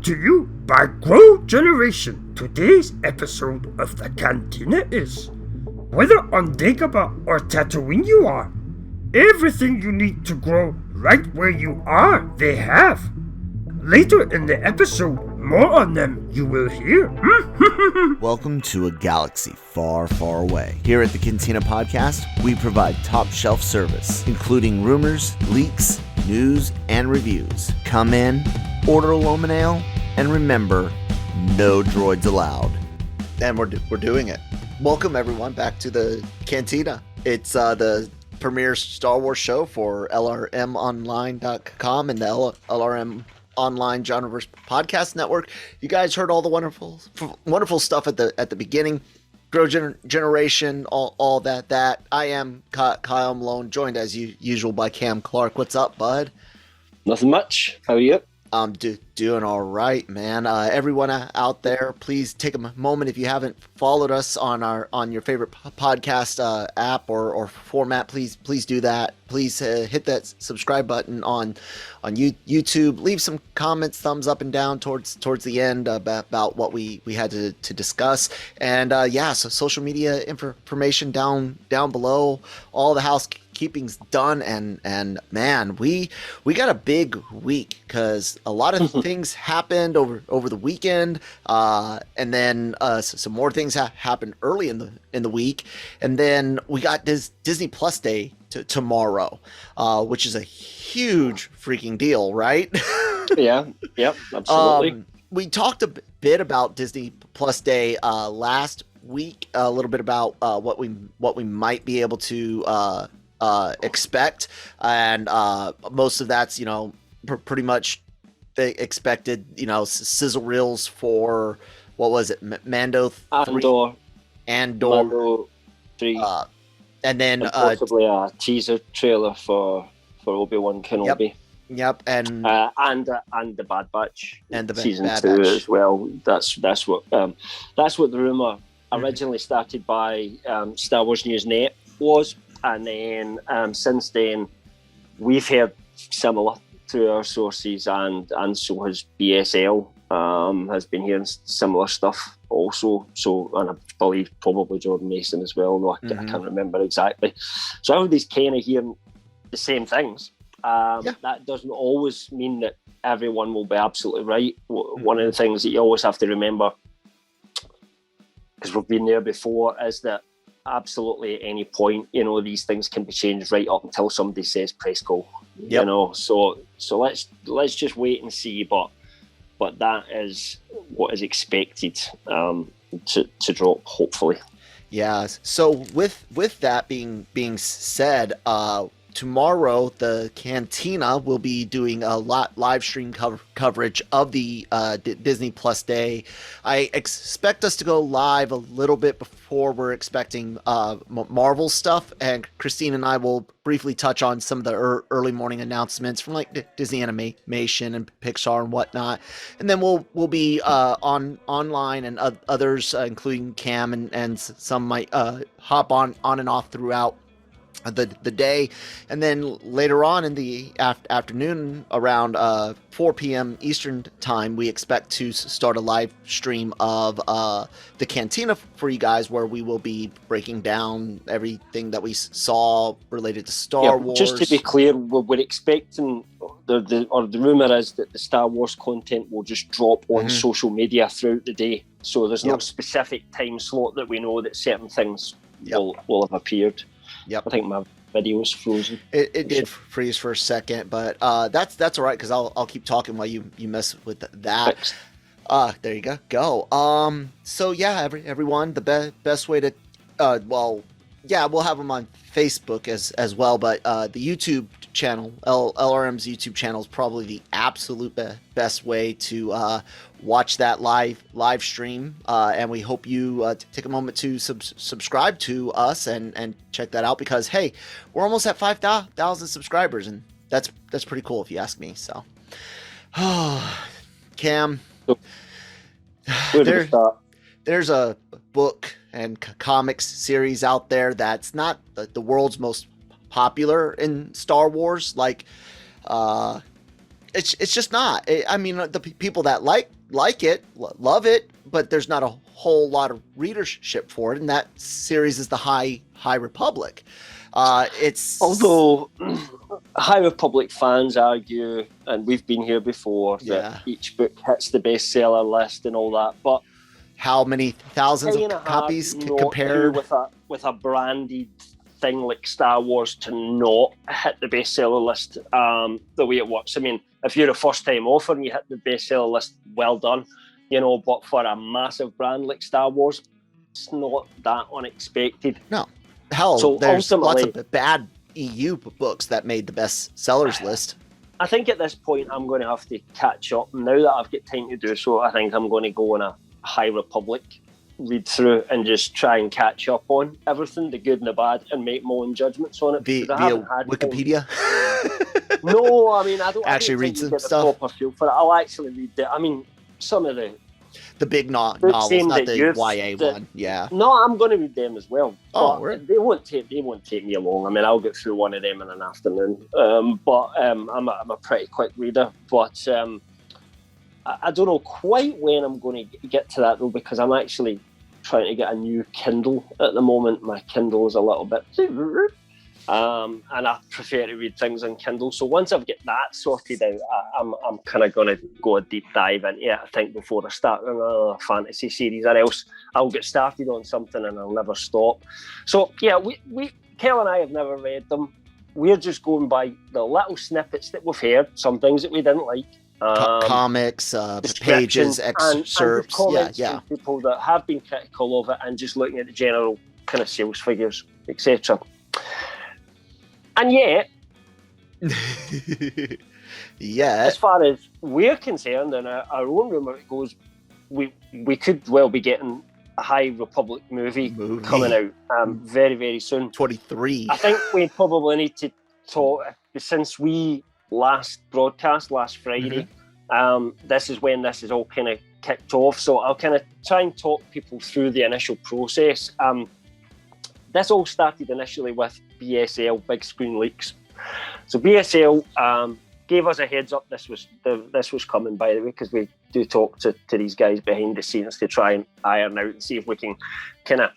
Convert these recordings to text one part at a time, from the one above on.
to you by Rogue Generation. Today's episode of the Cantina is, whether on Dagobah or Tatooine you are, everything you need to grow right where you are, they have. Later in the episode, more on them you will hear. Welcome to a galaxy far, far away. Here at the Cantina podcast, we provide top shelf service, including rumors, leaks, news, and reviews. Come in, order a Loman Ale, and remember, no droids allowed. And we're doing it. Welcome everyone back to the Cantina. It's the premier Star Wars show for LRMonline.com and the LRM Online Genreverse podcast network. You guys heard all the wonderful stuff at the beginning. Grow Generation, all that. I am Kyle Malone, joined as usual by Cam Clark. What's up, bud? Nothing much. How are you? I'm doing all right, man. Everyone out there, please take a moment, if you haven't followed us on your favorite podcast app or format, please do that. Please hit that subscribe button on YouTube. Leave some comments, thumbs up and down towards the end about what we had to discuss. And so social media information down below. All the housekeeping's done, and man, we got a big week because a lot of things happened over the weekend, and then some more things happened early in the week, and then we got this Disney Plus Day tomorrow, which is a huge freaking deal, right? Yep, absolutely. We talked a bit about Disney Plus Day last week, a little bit about what we might be able to expect, and most of that's pretty much they expected sizzle reels for what was it, Mando 3, Andor 3, and then possibly a teaser trailer for Obi-Wan Kenobi. Yep, and the Bad Batch, and the season Bad 2 Batch as well. That's what the rumor originally started by Star Wars News Net was, and then since then we've heard similar through our sources, and so has BSL has been hearing similar stuff also. So, and I believe probably Jordan Mason as well, though I can't remember exactly. So everybody's kind of hearing the same things. That doesn't always mean that everyone will be absolutely right. One of the things that you always have to remember, because we've been there before, is that absolutely at any point, these things can be changed right up until somebody says press go. So let's just wait and see. But that is what is expected to drop, hopefully. Yeah. So with that being said, tomorrow the Cantina will be doing a live stream coverage of the Disney Plus Day. I expect us to go live a little bit before we're expecting Marvel stuff, and Christine and I will briefly touch on some of the early morning announcements from like Disney Animation and Pixar and whatnot, and then we'll be online, and others including Cam and some might hop on and off throughout the day. And then later on in the afternoon around 4 p.m. Eastern time, we expect to start a live stream of the Cantina for you guys, where we will be breaking down everything that we saw related to Star Wars. Just to be clear, we're expecting the rumor is that the Star Wars content will just drop on social media throughout the day. So there's no specific time slot that we know that certain things will have appeared. Yep. I think my video's frozen. It did freeze for a second, but that's all right, because I'll keep talking while you mess with that. There you go. So yeah, everyone, the best way to we'll have them on Facebook as well, but the YouTube channel, LRM's YouTube channel, is probably the absolute best way to watch that live stream, and we hope you take a moment to subscribe to us and check that out, because hey, we're almost at 5,000 subscribers, and that's pretty cool if you ask me. So Cam, there's a book and comics series out there that's not the world's most popular in Star Wars, like It's just not. I mean, the people that like it, love it, but there's not a whole lot of readership for it, and that series is the High Republic. It's although High Republic fans argue, and we've been here before, that each book hits the bestseller list and all that, but how many thousands of copies compared with a branded thing like Star Wars to not hit the bestseller list the way it works. I mean, if you're a first-time author and you hit the bestseller list, well done, but for a massive brand like Star Wars, it's not that unexpected. No. Hell, so there's lots of bad EU books that made the best sellers list. I think at this point I'm going to have to catch up. Now that I've got time to do so, I think I'm going to go on a High Republic read through and just try and catch up on everything, the good and the bad, and make my own judgments on it. Via Wikipedia? No, I mean, I don't actually read some stuff. The proper feel for it. I'll actually read it. I mean, some of the big novels, not the YA one. Yeah. No, I'm going to read them as well. Oh, right. They won't take me long. I mean, I'll get through one of them in an afternoon. But I'm a pretty quick reader. But I don't know quite when I'm going to get to that though, because I'm actually trying to get a new Kindle at the moment. My Kindle is a little bit, and I prefer to read things on Kindle. So once I've got that sorted out, I'm kind of going to go a deep dive into it, I think, before I start another fantasy series, or else I'll get started on something and I'll never stop. So yeah, we Kel and I have never read them. We're just going by the little snippets that we've heard, some things that we didn't like. Comics, pages, excerpts, and from people that have been critical of it, and just looking at the general kind of sales figures, etc. And yet, as far as we're concerned, and our own rumour goes, we could well be getting a High Republic movie coming out very, very soon. 23. I think we probably need to talk, since we last broadcast last Friday. This is when this is all kind of kicked off, so I'll kind of try and talk people through the initial process. This all started initially with BSL Big Screen Leaks. So BSL gave us a heads up this was coming, by the way, because we do talk to these guys behind the scenes to try and iron out and see if we can kind of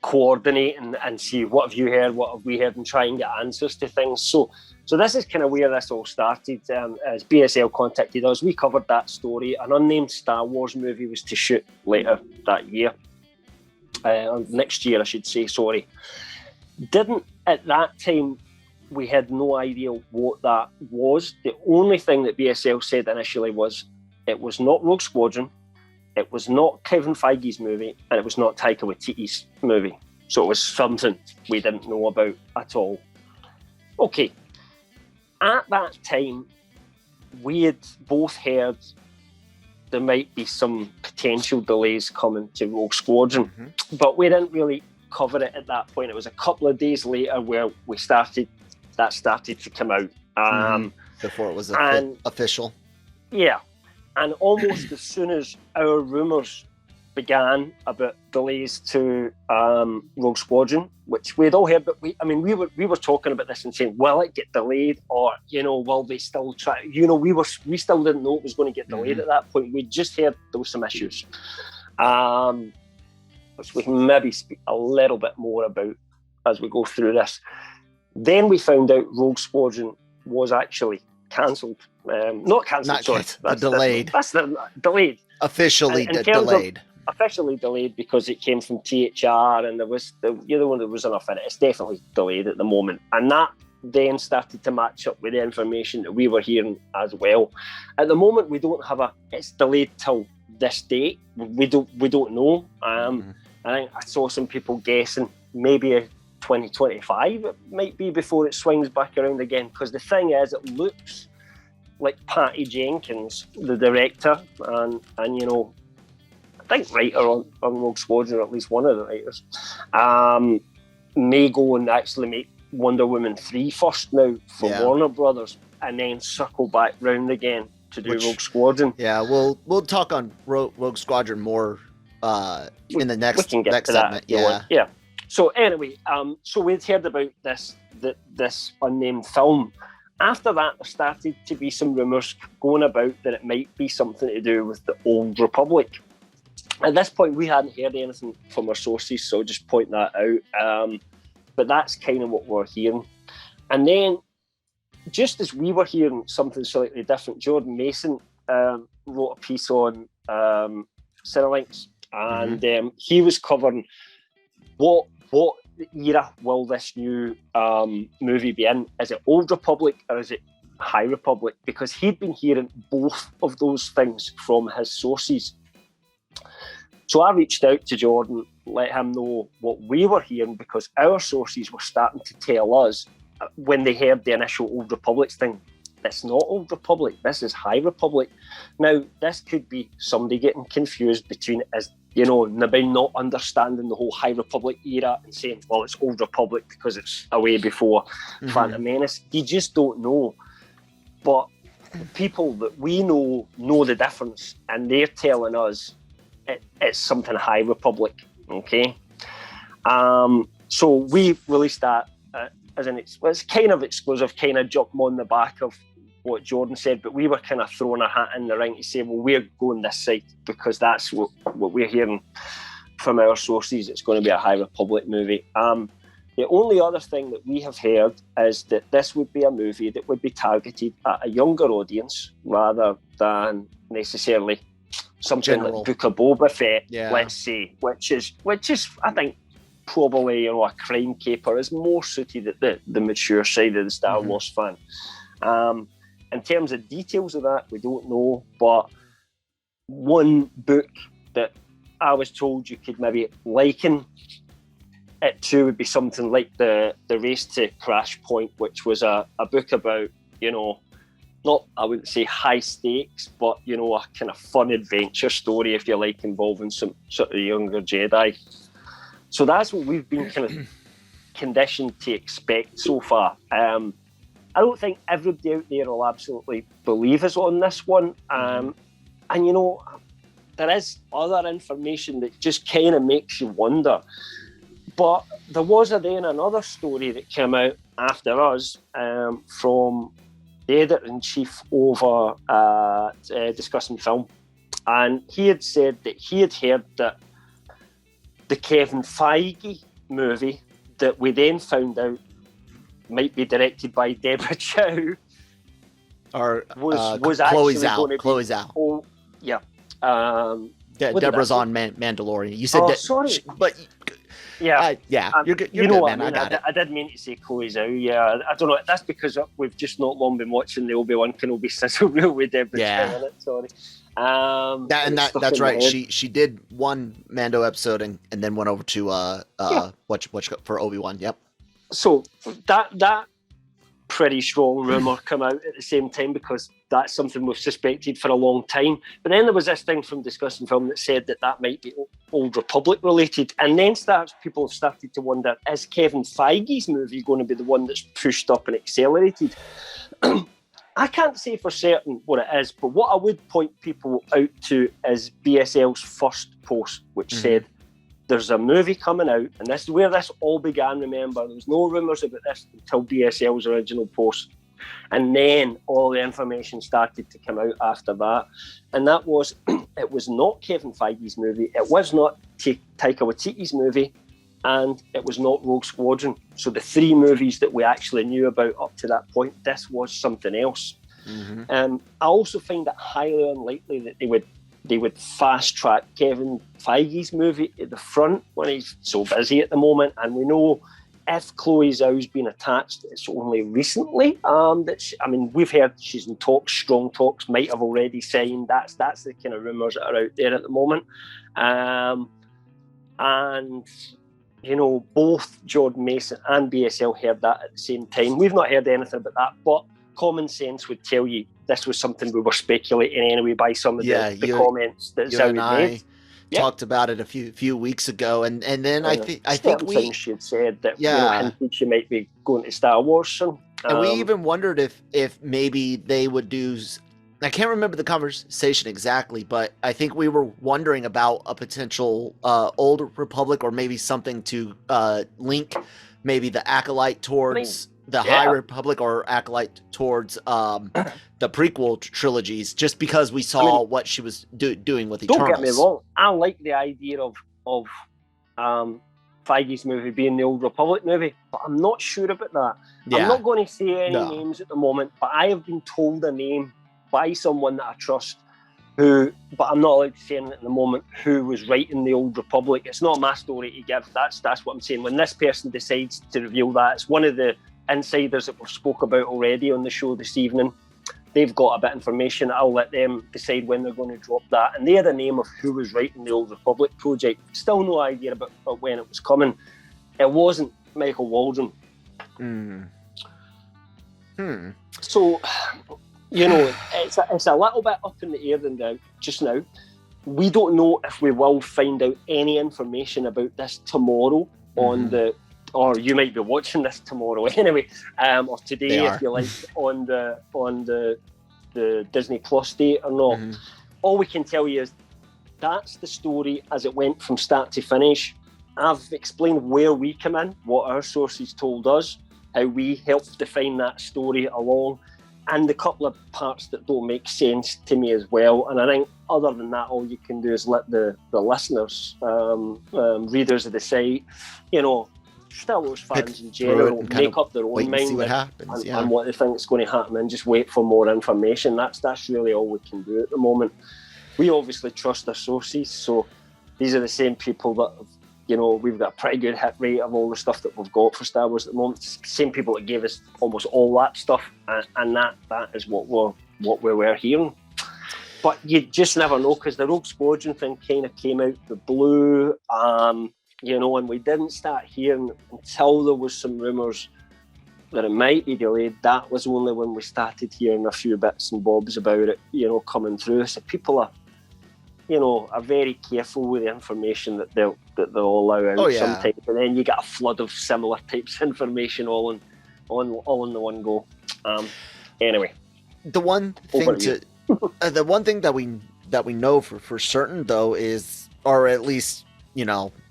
coordinate and see what have you heard, what have we heard, and try and get answers to things. So this is kind of where this all started. As BSL contacted us, we covered that story. An unnamed Star Wars movie was to shoot later that year. Next year, I should say, sorry. At that time, we had no idea what that was. The only thing that BSL said initially was it was not Rogue Squadron, it was not Kevin Feige's movie, and it was not Taika Waititi's movie. So it was something we didn't know about at all. Okay. At that time, we had both heard there might be some potential delays coming to Rogue Squadron, but we didn't really cover it at that point. It was a couple of days later where that started to come out. Before it was official. Yeah. And almost as soon as our rumours began about delays to Rogue Squadron, which we'd all heard, but we were talking about this and saying, will it get delayed, or will they still try? We still didn't know it was going to get delayed at that point. We just heard there was some issues, which we can maybe speak a little bit more about as we go through this. Then we found out Rogue Squadron was actually cancelled. Not cancelled, sorry. Delayed. Delayed. Officially delayed. Officially delayed because it came from THR, and there was the other one that was enough in it. It's definitely delayed at the moment, and that then started to match up with the information that we were hearing as well. At the moment, we don't have it's delayed till this date. We don't know. I think I saw some people guessing maybe 2025 it might be before it swings back around again, because the thing is, it looks like Patty Jenkins, the director, and I think writer on Rogue Squadron, or at least one of the writers, may go and actually make Wonder Woman 3 first now for Warner Brothers, and then circle back round again to do Rogue Squadron. Yeah, we'll talk on Rogue Squadron more in the next segment. Yeah. So anyway, so we'd heard about this unnamed film, after that, there started to be some rumours going about that it might be something to do with the Old Republic. At this point, we hadn't heard anything from our sources, so I'll just point that out. But that's kind of what we're hearing. And then, just as we were hearing something slightly different, Jordan Mason wrote a piece on Cinelinx, and he was covering what era will this new movie be in? Is it Old Republic or is it High Republic? Because he'd been hearing both of those things from his sources. So I reached out to Jordan, let him know what we were hearing, because our sources were starting to tell us when they heard the initial Old Republic thing, it's not Old Republic, this is High Republic. Now, this could be somebody getting confused between, as you know, maybe not understanding the whole High Republic era and saying, well, it's Old Republic because it's away before Phantom Menace. You just don't know. But people that we know the difference, and they're telling us it's something High Republic, okay? So we released that as it's kind of exclusive, kind of jumping on the back of what Jordan said, but we were kind of throwing our hat in the ring to say, well, we're going this side because that's what we're hearing from our sources. It's going to be a High Republic movie. The only other thing that we have heard is that this would be a movie that would be targeted at a younger audience rather than necessarily something like Book of Boba Fett, let's say, which is I think probably, you know, a crime caper is more suited at the mature side of the Star Wars fan. In terms of details of that, we don't know, but one book that I was told you could maybe liken it to would be something like the Race to Crash Point, which was a book about, you know, not, I wouldn't say high stakes, but, you know, a kind of fun adventure story, if you like, involving some sort of younger Jedi. So that's what we've been kind of conditioned to expect so far. I don't think everybody out there will absolutely believe us on this one. And, you know, there is other information that just kind of makes you wonder. But there was then another story that came out after us from the editor-in-chief over Discussing Film. And he had said that he had heard that the Kevin Feige movie that we then found out might be directed by Deborah Chow was actually going to be... Chloe Zhao. Oh, yeah. Deborah's on Mandalorian. You said sorry. But... Yeah, you're good, you know good, what man. I mean. I got it. I did mean to say Chloe Zhao. Yeah, I don't know. That's because we've just not long been watching the Obi-Wan Kenobi sizzle reel with Deborah Chow in it. Sorry. That's right. She did one Mando episode and then went over to for Obi-Wan. Yep. So that pretty strong rumor come out at the same time, because that's something we've suspected for a long time. But then there was this thing from Discussing Film that said that might be Old Republic related, and then people have started to wonder, is Kevin Feige's movie going to be the one that's pushed up and accelerated? I can't say for certain what it is, but what I would point people out to is BSL's first post, which said there's a movie coming out, and this is where this all began. Remember, there was no rumours about this until BSL's original post, and then all the information started to come out after that. And that was, it was not Kevin Feige's movie, it was not Taika Waititi's movie, and it was not Rogue Squadron. So the three movies that we actually knew about up to that point, this was something else. I also find it highly unlikely that they would fast track Kevin Feige's movie at the front when he's so busy at the moment. And we know if Chloe Zhao's been attached, it's only recently we've heard she's in talks, strong talks, might have already signed. That's the kind of rumours that are out there at the moment. And you know, both Jordan Mason and BSL heard that at the same time. We've not heard anything about that, but common sense would tell you this was something we were speculating anyway by some of the comments that Zhao made. Talked about it a few weeks ago, and then I think she had said that hinted she might be going to Star Wars, and we even wondered if maybe they would do. I can't remember the conversation exactly, but I think we were wondering about a potential Old Republic, or maybe something to link maybe the Acolyte towards High Republic or acolyte towards the prequel trilogies, just because we saw what she was doing with Eternals. Don't get me wrong, I like the idea of Feige's movie being the Old Republic movie, but I'm not sure about that. Yeah. I'm not going to say any names at the moment, but I have been told a name by someone that I trust but I'm not allowed to say anything at the moment, who was writing the Old Republic. It's not my story to give. That's what I'm saying. When this person decides to reveal that, it's one of the insiders that we've spoke about already on the show this evening. They've got a bit of information. I'll let them decide when they're going to drop that. And they had a name of who was writing the Old Republic project. Still no idea about when it was coming. It wasn't Michael Waldron. So, it's a little bit up in the air just now. We don't know if we will find out any information about this tomorrow or you might be watching this tomorrow anyway, or today if you like, on the Disney Plus date or not. All we can tell you is that's the story as it went from start to finish. I've explained where we come in, what our sources told us, how we helped define that story along, and the couple of parts that don't make sense to me as well. And I think other than that, all you can do is let the listeners, readers of the site, Star Wars fans in general, make up their own mind and what they think is going to happen, and just wait for more information. That's really all we can do at the moment. We obviously trust our sources, so these are the same people that have, we've got a pretty good hit rate of all the stuff that we've got for Star Wars at the moment. It's the same people that gave us almost all that stuff, and that is what we were hearing. But you just never know, because the Rogue Squadron thing kind of came out the blue, and we didn't start hearing until there was some rumours that it might be delayed. That was only when we started hearing a few bits and bobs about it, coming through. So people are very careful with the information that they'll allow out sometimes, and then you get a flood of similar types of information all in the one go. Anyway, the one thing that we know for certain though is, or at least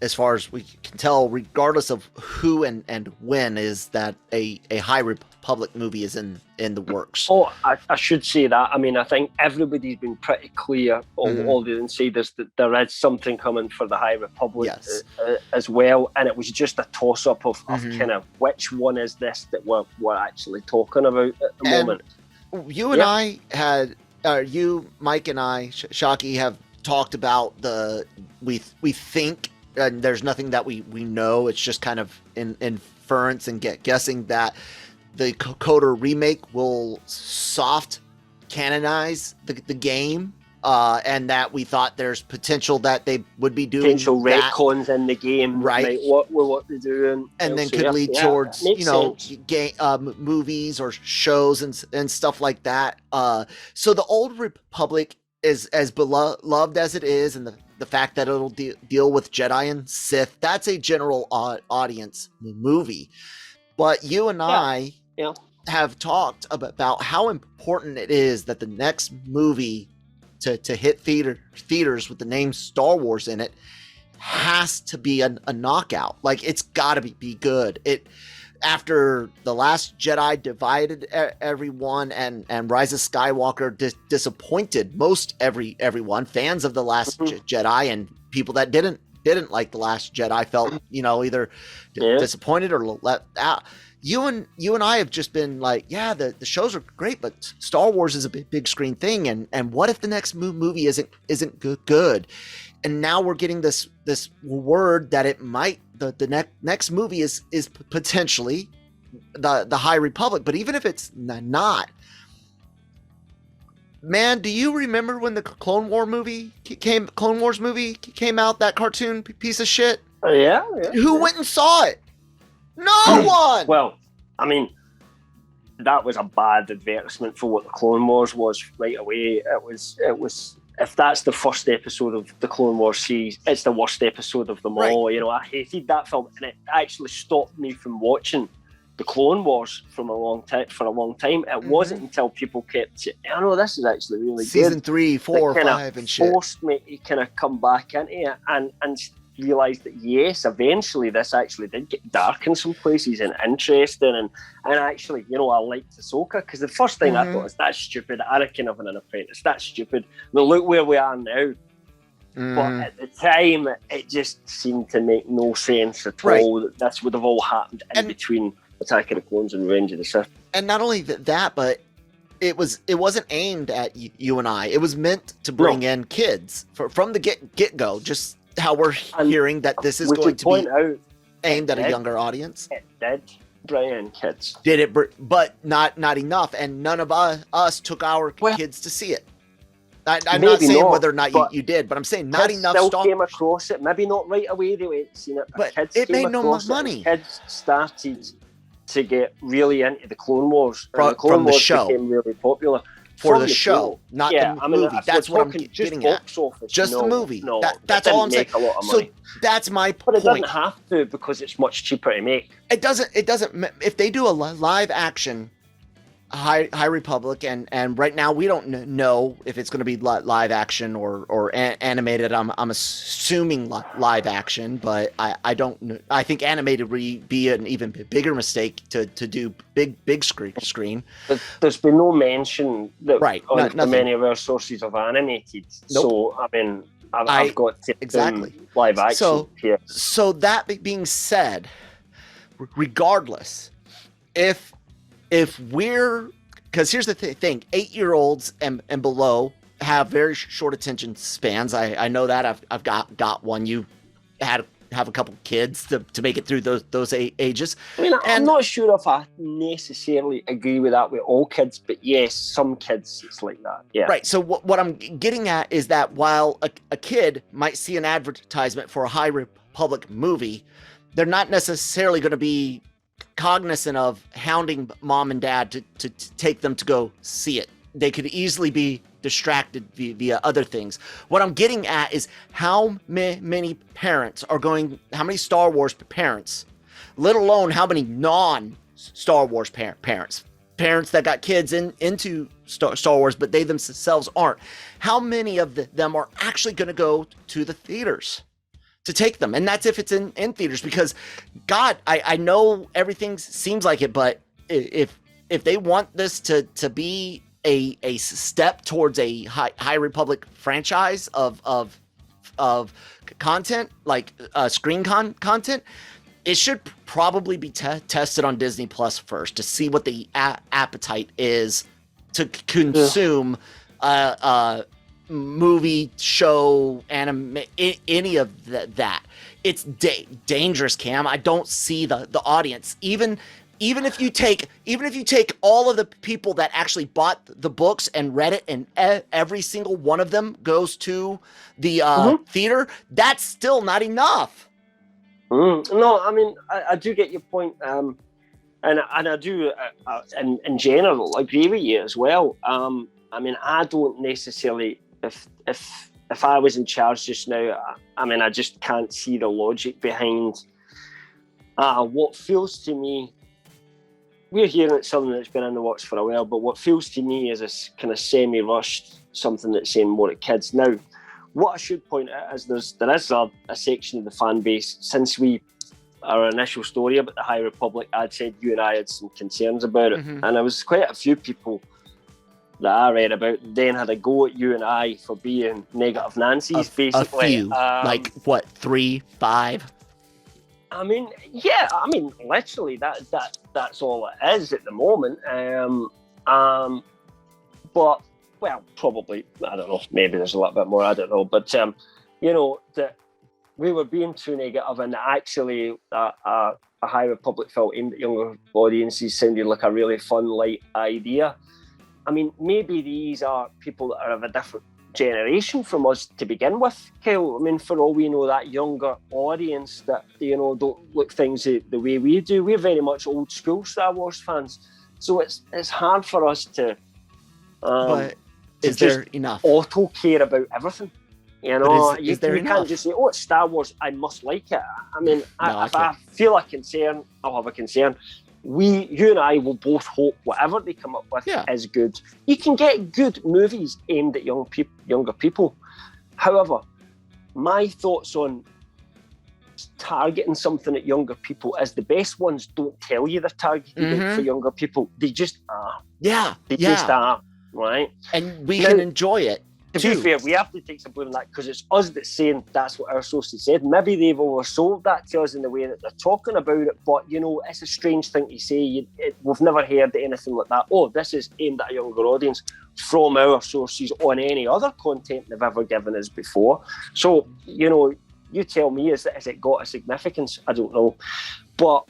as far as we can tell, regardless of who and when, is that a High Republic movie is in the works. I should say that. I mean, I think everybody's been pretty clear, all the insiders, that there is something coming for the High Republic as well, and it was just a toss-up of kind of which one is this that we're actually talking about at the moment. You and I had, you, Mike, and I, Shockey, have talked about we think, and there's nothing that we know, it's just kind of inference and guessing, that the Coder remake will soft canonize the game, and that we thought there's potential that they would be doing potential retcons in the game, right? What they're doing, and then could lead towards movies or shows and stuff like that. So the Old Republic is as beloved as it is, and the fact that it'll deal with Jedi and Sith, that's a general audience movie. But you and I have talked about how important it is that the next movie to hit theaters with the name Star Wars in it has to be a knockout. Like, it's got to be good. After The Last Jedi divided everyone, and Rise of Skywalker disappointed everyone, fans of The Last Jedi and people that didn't like The Last Jedi felt, either disappointed or let out. You and I have just been like, the shows are great, but Star Wars is a big screen thing, and what if the next movie isn't good? And now we're getting this word that it might, the next movie is potentially the High Republic. But even if it's not, man, do you remember when the Clone Wars movie came out? That cartoon piece of shit. Yeah. Who went and saw it? No one. Well, I mean, that was a bad advertisement for what the Clone Wars was right away. It was. If that's the first episode of the Clone Wars series, it's the worst episode of them all. I hated that film, and it actually stopped me from watching the Clone Wars for a long time. It wasn't until people kept saying, I know this is actually really Season good. 3, 4, 5 and shit. Forced me to kind of come back into it, and realised that yes, eventually this actually did get dark in some places and interesting, and actually, you know, I liked Ahsoka, because the first thing I thought was, that's stupid. I reckon having an apprentice, that's stupid. Well, look where we are now. But at the time, it just seemed to make no sense at all that this would have all happened in between Attack of the Clones and Revenge of the Sith. And not only that, but it wasn't aimed at you and I. It was meant to bring in kids from the get go. Just how we're hearing that this is going to be aimed at a younger audience. It did bring in kids. Did it? But not enough. And none of us took our kids to see it. I'm not saying whether or not you did, but I'm saying not enough. Still came across it. Maybe not right away. They went and seen it, but kids it made no money. Kids started to get really into the Clone Wars. The Clone Wars became really popular. For the show, not the movie. That's what I'm getting at. Office, just the movie. No, that's all I'm saying. So that's my point. But it doesn't have to, because it's much cheaper to make. It doesn't. If they do a live action High Republic, and right now we don't know if it's going to be live action or animated. I'm assuming live action, but I don't know. I think animated would be an even bigger mistake to do big screen. There's been no mention that nothing. many of our sources of animated. Nope. So I mean, I've got exactly live action here. So that being said, regardless, if we're, because here's the thing, 8-year-olds and below have very short attention spans. I know that. I've got one. You have a couple kids to make it through those ages. I mean, I'm not sure if I necessarily agree with that with all kids, but yes, some kids it's like that. Yeah. Right. So what I'm getting at is that while a kid might see an advertisement for a High Republic movie, they're not necessarily going to be cognizant of hounding mom and dad to take them to go see it. They could easily be distracted via other things. What I'm getting at is how many parents how many Star Wars parents, let alone how many non-Star Wars parents that got kids into Star Wars, but they themselves aren't. How many of them are actually going to go to the theaters to take them? And that's if it's in theaters, because God, I know everything seems like it, but if they want this to be a step towards a High Republic franchise of content, like screen content, it should probably be tested on Disney Plus first to see what the appetite is to consume movie, show, anime, any of that. It's dangerous, Cam. I don't see the audience. Even if you take all of the people that actually bought the books and read it, and every single one of them goes to the theater, that's still not enough. No, I mean, I do get your point, and I do, in general, agree with you as well. I mean, I don't necessarily, if I was in charge just now, I mean, I just can't see the logic behind what feels to me. We're hearing it's something that's been in the works for a while, but what feels to me is this kind of semi-rushed something that's aimed more at kids. Now, what I should point out is there is a section of the fan base, since our initial story about the High Republic, I'd said you and I had some concerns about it, and there was quite a few people that I read about then had a go at you and I for being negative Nancy's, basically. A few, like what, 3, 5? I mean, yeah. I mean, literally, that's all it is at the moment. But well, probably, I don't know. Maybe there's a little bit more. I don't know. But you know, that we were being too negative, and actually, a High Republic film aimed at younger audiences sounded like a really fun, light idea. I mean, maybe these are people that are of a different generation from us to begin with, Kyle. I mean, for all we know, that younger audience that, you know, don't look things the way we do. We're very much old school Star Wars fans, so it's hard for us to. But is there enough? Auto care about everything. You know, is there enough? Can't just say, "Oh, it's Star Wars, I must like it." I mean, if I feel a concern, I'll have a concern. You and I will both hope whatever they come up with is good. You can get good movies aimed at younger people. However, my thoughts on targeting something at younger people is the best ones don't tell you they're targeted out for younger people. They just are. Yeah. They just are, right? And we can enjoy it. To be fair, we have to take some blame on that because it's us that's saying that's what our sources said. Maybe they've oversold that to us in the way that they're talking about it, but, you know, it's a strange thing to say. We've never heard anything like that. Oh, this is aimed at a younger audience from our sources on any other content they've ever given us before. So, you know, you tell me, has it got a significance? I don't know. But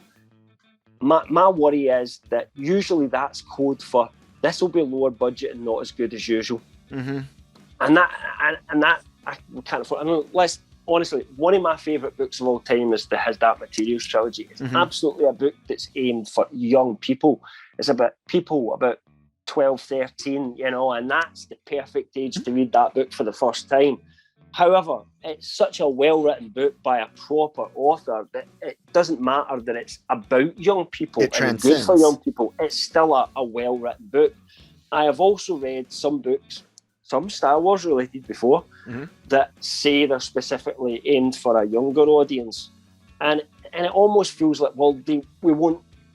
my worry is that usually that's code for this will be lower budget and not as good as usual. And that I can't afford. I mean, honestly, one of my favourite books of all time is the His Dark Materials trilogy. It's absolutely a book that's aimed for young people. It's about people about 12, 13, you know, and that's the perfect age to read that book for the first time. However, it's such a well-written book by a proper author that it doesn't matter that it's about young people and good for young people. It's still a well-written book. I have also read some books, some Star Wars related before, that say they're specifically aimed for a younger audience, and it almost feels like, well,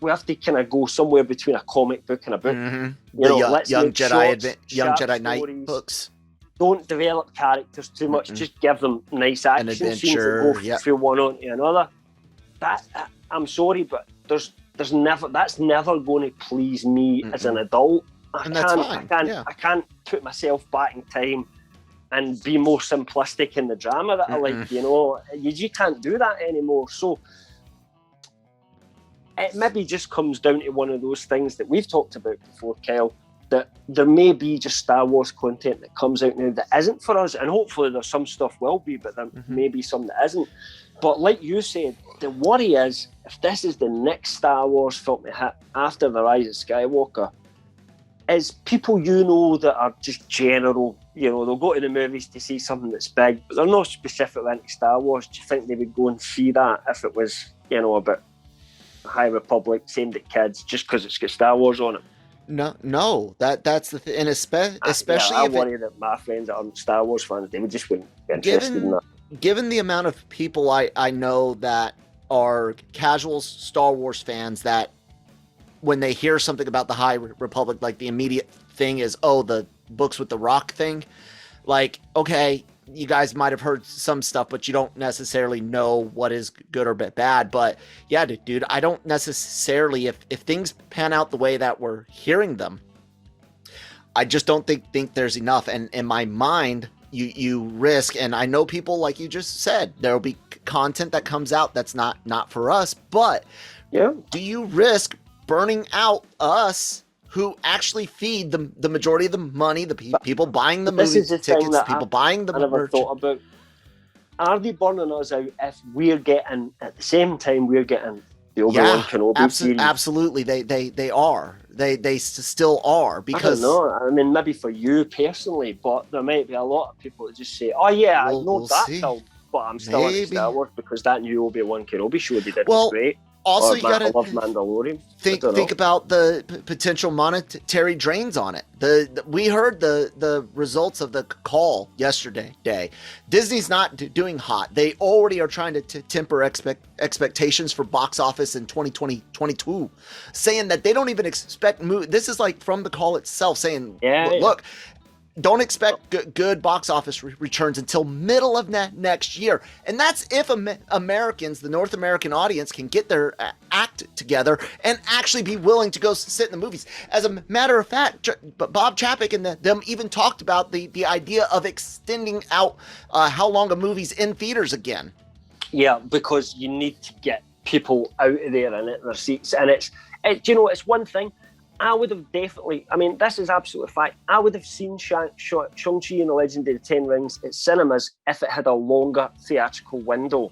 we have to kind of go somewhere between a comic book and a book. You know, let's Young make Jedi Knight books. Don't develop characters too much. Just give them nice action scenes that go from one on to another. I'm sorry, but that's never going to please me as an adult. I can't put myself back in time and be more simplistic in the drama that I like, you know. You can't do that anymore. So it maybe just comes down to one of those things that we've talked about before, Kyle, that there may be just Star Wars content that comes out now that isn't for us, and hopefully there's some stuff will be, but there may be some that isn't. But like you said, the worry is, if this is the next Star Wars film to hit after The Rise of Skywalker, is people you know that are just general, you know, they'll go to the movies to see something that's big, but they're not specifically into Star Wars. Do you think they would go and see that if it was, you know, about High Republic, aimed at kids, just because it's got Star Wars on it? No, that's the thing, and especially I worry that my friends that aren't Star Wars fans, they would just wouldn't be interested in that. Given the amount of people I know that are casual Star Wars fans, that when they hear something about the High Republic, like the immediate thing is, oh, the books with the Rock thing. Like, okay, you guys might have heard some stuff, but you don't necessarily know what is good or bad. But yeah, dude, I don't necessarily, if things pan out the way that we're hearing them, I just don't think there's enough. And in my mind, you risk, and I know people, like you just said, there'll be content that comes out that's not for us, but do you risk burning out us who actually feed the majority of the money, the people buying the movie tickets, people buying the merch? I never thought about, are they burning us out if we're getting, at the same time, we're getting the Obi-Wan Kenobi series? Absolutely, they are. They still are, because... I don't know. I mean, maybe for you personally, but there might be a lot of people that just say, oh yeah, I know that film, but I'm still into Star Wars because that new Obi-Wan Kenobi show they did was great. Also, you gotta love Mandalorian. Think about the potential monetary drains on it. We heard the results of the call yesterday. Disney's not doing hot. They already are trying to temper expectations for box office in 2022, saying that they don't even expect this is like from the call itself, saying, look, don't expect good box office returns until middle of next year. And that's if Americans, the North American audience, can get their act together and actually be willing to go sit in the movies. As a matter of fact, Bob Chapek and them even talked about the idea of extending out how long a movie's in theaters again. Yeah, because you need to get people out of there and in their seats. And it's one thing. I would have definitely, I mean, this is absolute fact. I would have seen Shang-Chi and the Legend of the Ten Rings at cinemas if it had a longer theatrical window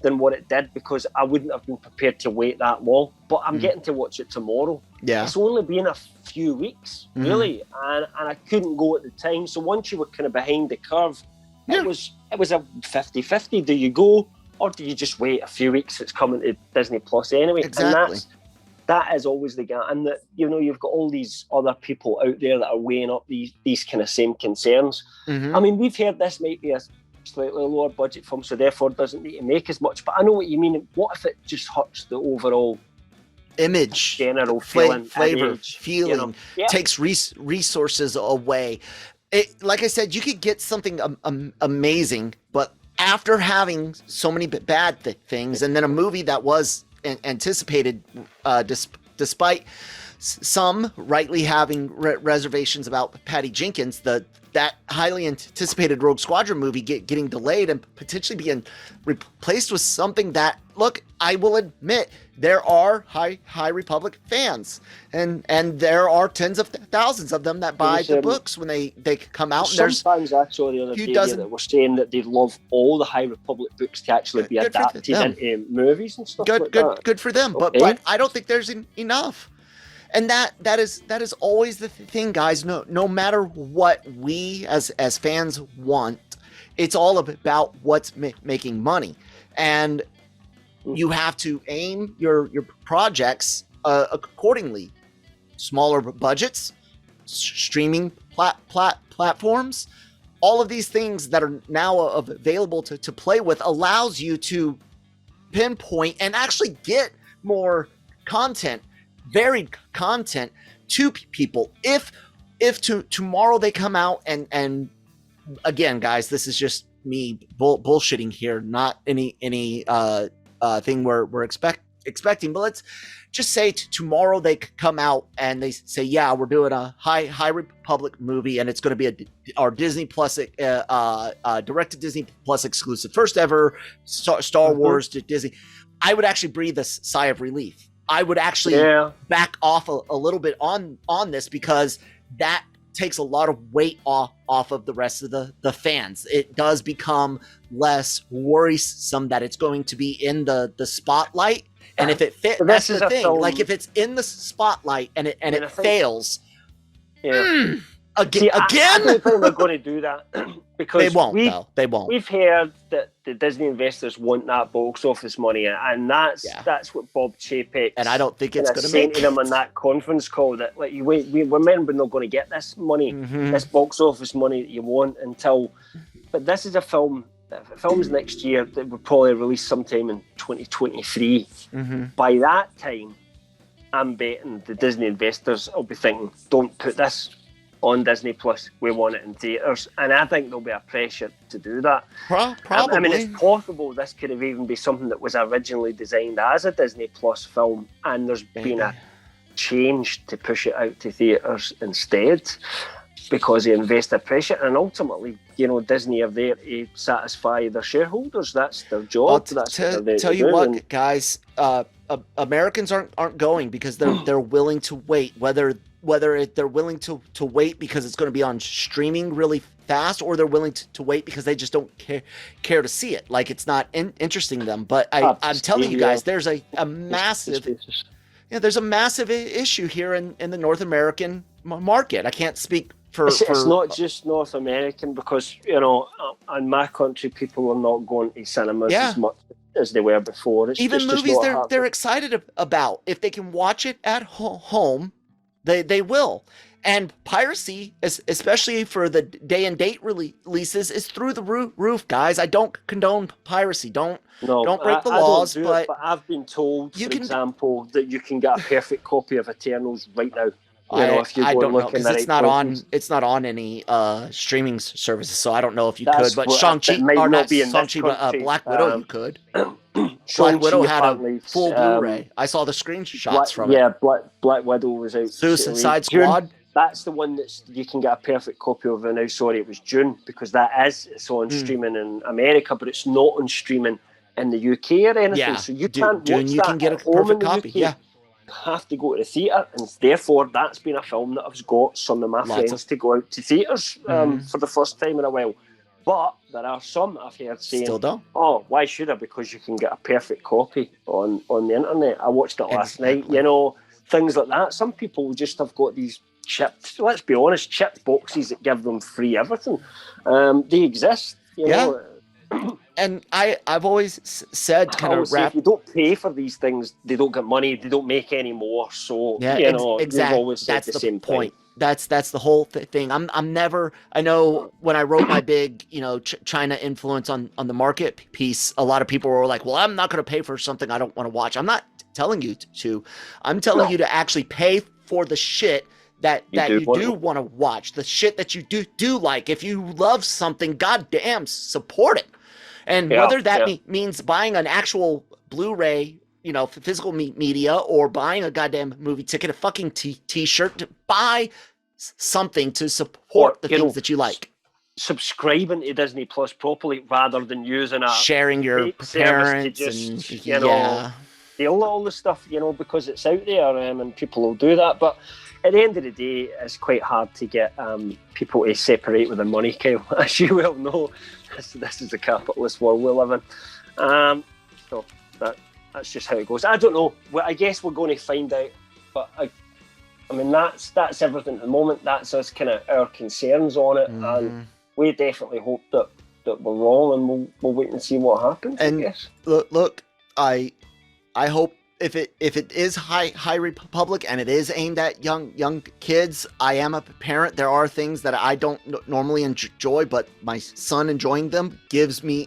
than what it did, because I wouldn't have been prepared to wait that long. But I'm getting to watch it tomorrow. Yeah. It's only been a few weeks, really, and I couldn't go at the time. So once you were kind of behind the curve, it was a 50-50. Do you go, or do you just wait a few weeks? It's coming to Disney Plus anyway. Exactly. And that is always the gap, and that, you know, you've got all these other people out there that are weighing up these kind of same concerns. I mean, we've heard this might be a slightly lower budget film, so therefore doesn't need to make as much. But I know what you mean. What if it just hurts the overall image, general feeling, flavor, image, feeling, takes resources away. Like I said, you could get something amazing, but after having so many bad things, and then a movie that was anticipated, despite some rightly having reservations about Patty Jenkins, that highly anticipated Rogue Squadron movie getting delayed and potentially being replaced with something that, look, I will admit, there are High Republic fans, and there are tens of thousands of them that buy the books when they come out. And there's fans actually the other day that were saying that they'd love all the High Republic books to actually be adapted into movies and stuff like that. Good for them, okay. but I don't think there's enough. And that is always the thing, guys. No matter what we as fans want, it's all about what's making money, and you have to aim your projects accordingly. Smaller budgets, streaming platforms, all of these things that are now available to play with allows you to pinpoint and actually get more content, varied content to people. If tomorrow they come out and again, guys, this is just me bullshitting here, not any thing we're expecting, but let's just say tomorrow they come out and they say, yeah, we're doing a High Republic movie, and it's going to be our Disney Plus direct to Disney Plus exclusive, first ever Star Wars to Disney. I would actually breathe a sigh of relief. I would actually back off a little bit on this, because that takes a lot of weight off of the rest of the fans. It does become less worrisome that it's going to be in the spotlight. And if it fits, that's the thing. Film. Like if it's in the spotlight and it fails, again. I don't think they're going to do that because they won't. They won't. We've heard that the Disney investors want that box office money, and that's what Bob Chapek and I don't think it's going to make to them on that conference call. That like we're not going to get this money, this box office money that you want until. But this is a film. If it films next year, that will probably release sometime in 2023. By that time, I'm betting the Disney investors will be thinking, "Don't put this on Disney Plus. We want it in theaters," and I think there'll be a pressure to do that. Probably. I mean, it's possible this could have even been something that was originally designed as a Disney Plus film, and there's been a change to push it out to theaters instead because of investor pressure. And ultimately, Disney are there to satisfy their shareholders. That's their job. Tell you what, guys, Americans aren't going because they're willing to wait. Whether they're willing to wait because it's going to be on streaming really fast, or they're willing to wait because they just don't care to see it. Like it's not interesting to them. But I'm telling you guys, there's a massive, there's a massive issue here in the North American market. I can't speak for. It's not just North American, because in my country, people are not going to cinemas as much as they were before. It's even movies they're excited about, if they can watch it at home. They will. And piracy, especially for the day and date releases, is through the roof, guys. I don't condone piracy. Don't break the laws. But I've been told, for example, that you can get a perfect copy of Eternals right now. If you I go don't know, looking because at it's not on any streaming services, so I don't know if you could. But Shang-Chi, Black Widow, you could. Black Widow had a full Blu-ray. I saw the screenshots from it. Yeah, Black Widow was out. Suicide Squad. That's the one that you can get a perfect copy of now. Sorry, it was June, because it's on streaming in America, but it's not on streaming in the UK or anything. Yeah, so you can't June, watch you that can get a at home perfect in the copy. UK. Yeah. You have to go to the theatre, and therefore that's been a film that I've got some of my friends to go out to theatres for the first time in a while. But there are some that I've heard saying, still don't. "Oh, why should I?" Because you can get a perfect copy on the internet. I watched it last night. Things like that. Some people just have got these chipped, let's be honest, chipped boxes that give them free everything. They exist. You know. And I've always said, kind of if you don't pay for these things, they don't get money. They don't make any more. So exactly. You've always said that's the same point. That's the whole thing. I'm never. I know when I wrote my big, China influence on the market piece, a lot of people were like, "Well, I'm not going to pay for something I don't want to watch." I'm not telling you to. I'm telling you to actually pay for the shit that you do want to watch, the shit that you do like. If you love something, goddamn, support it. And whether that means buying an actual Blu-ray, physical media, or buying a goddamn movie ticket, a fucking t-shirt, to buy something to support the things that you like. Subscribing to Disney Plus properly rather than using sharing your parents all the stuff, because it's out there, and people will do that. But at the end of the day, it's quite hard to get people to separate with their money, Kyle. As you well know, this is the capitalist world we live in. So that's just how it goes. I don't know. I guess we're going to find out. But I mean, that's everything at the moment. That's us kind of our concerns on it, and we definitely hope that we're wrong, and we'll wait and see what happens. And I guess. Look, I hope if it is High Republic and it is aimed at young kids, I am a parent. There are things that I don't normally enjoy, but my son enjoying them gives me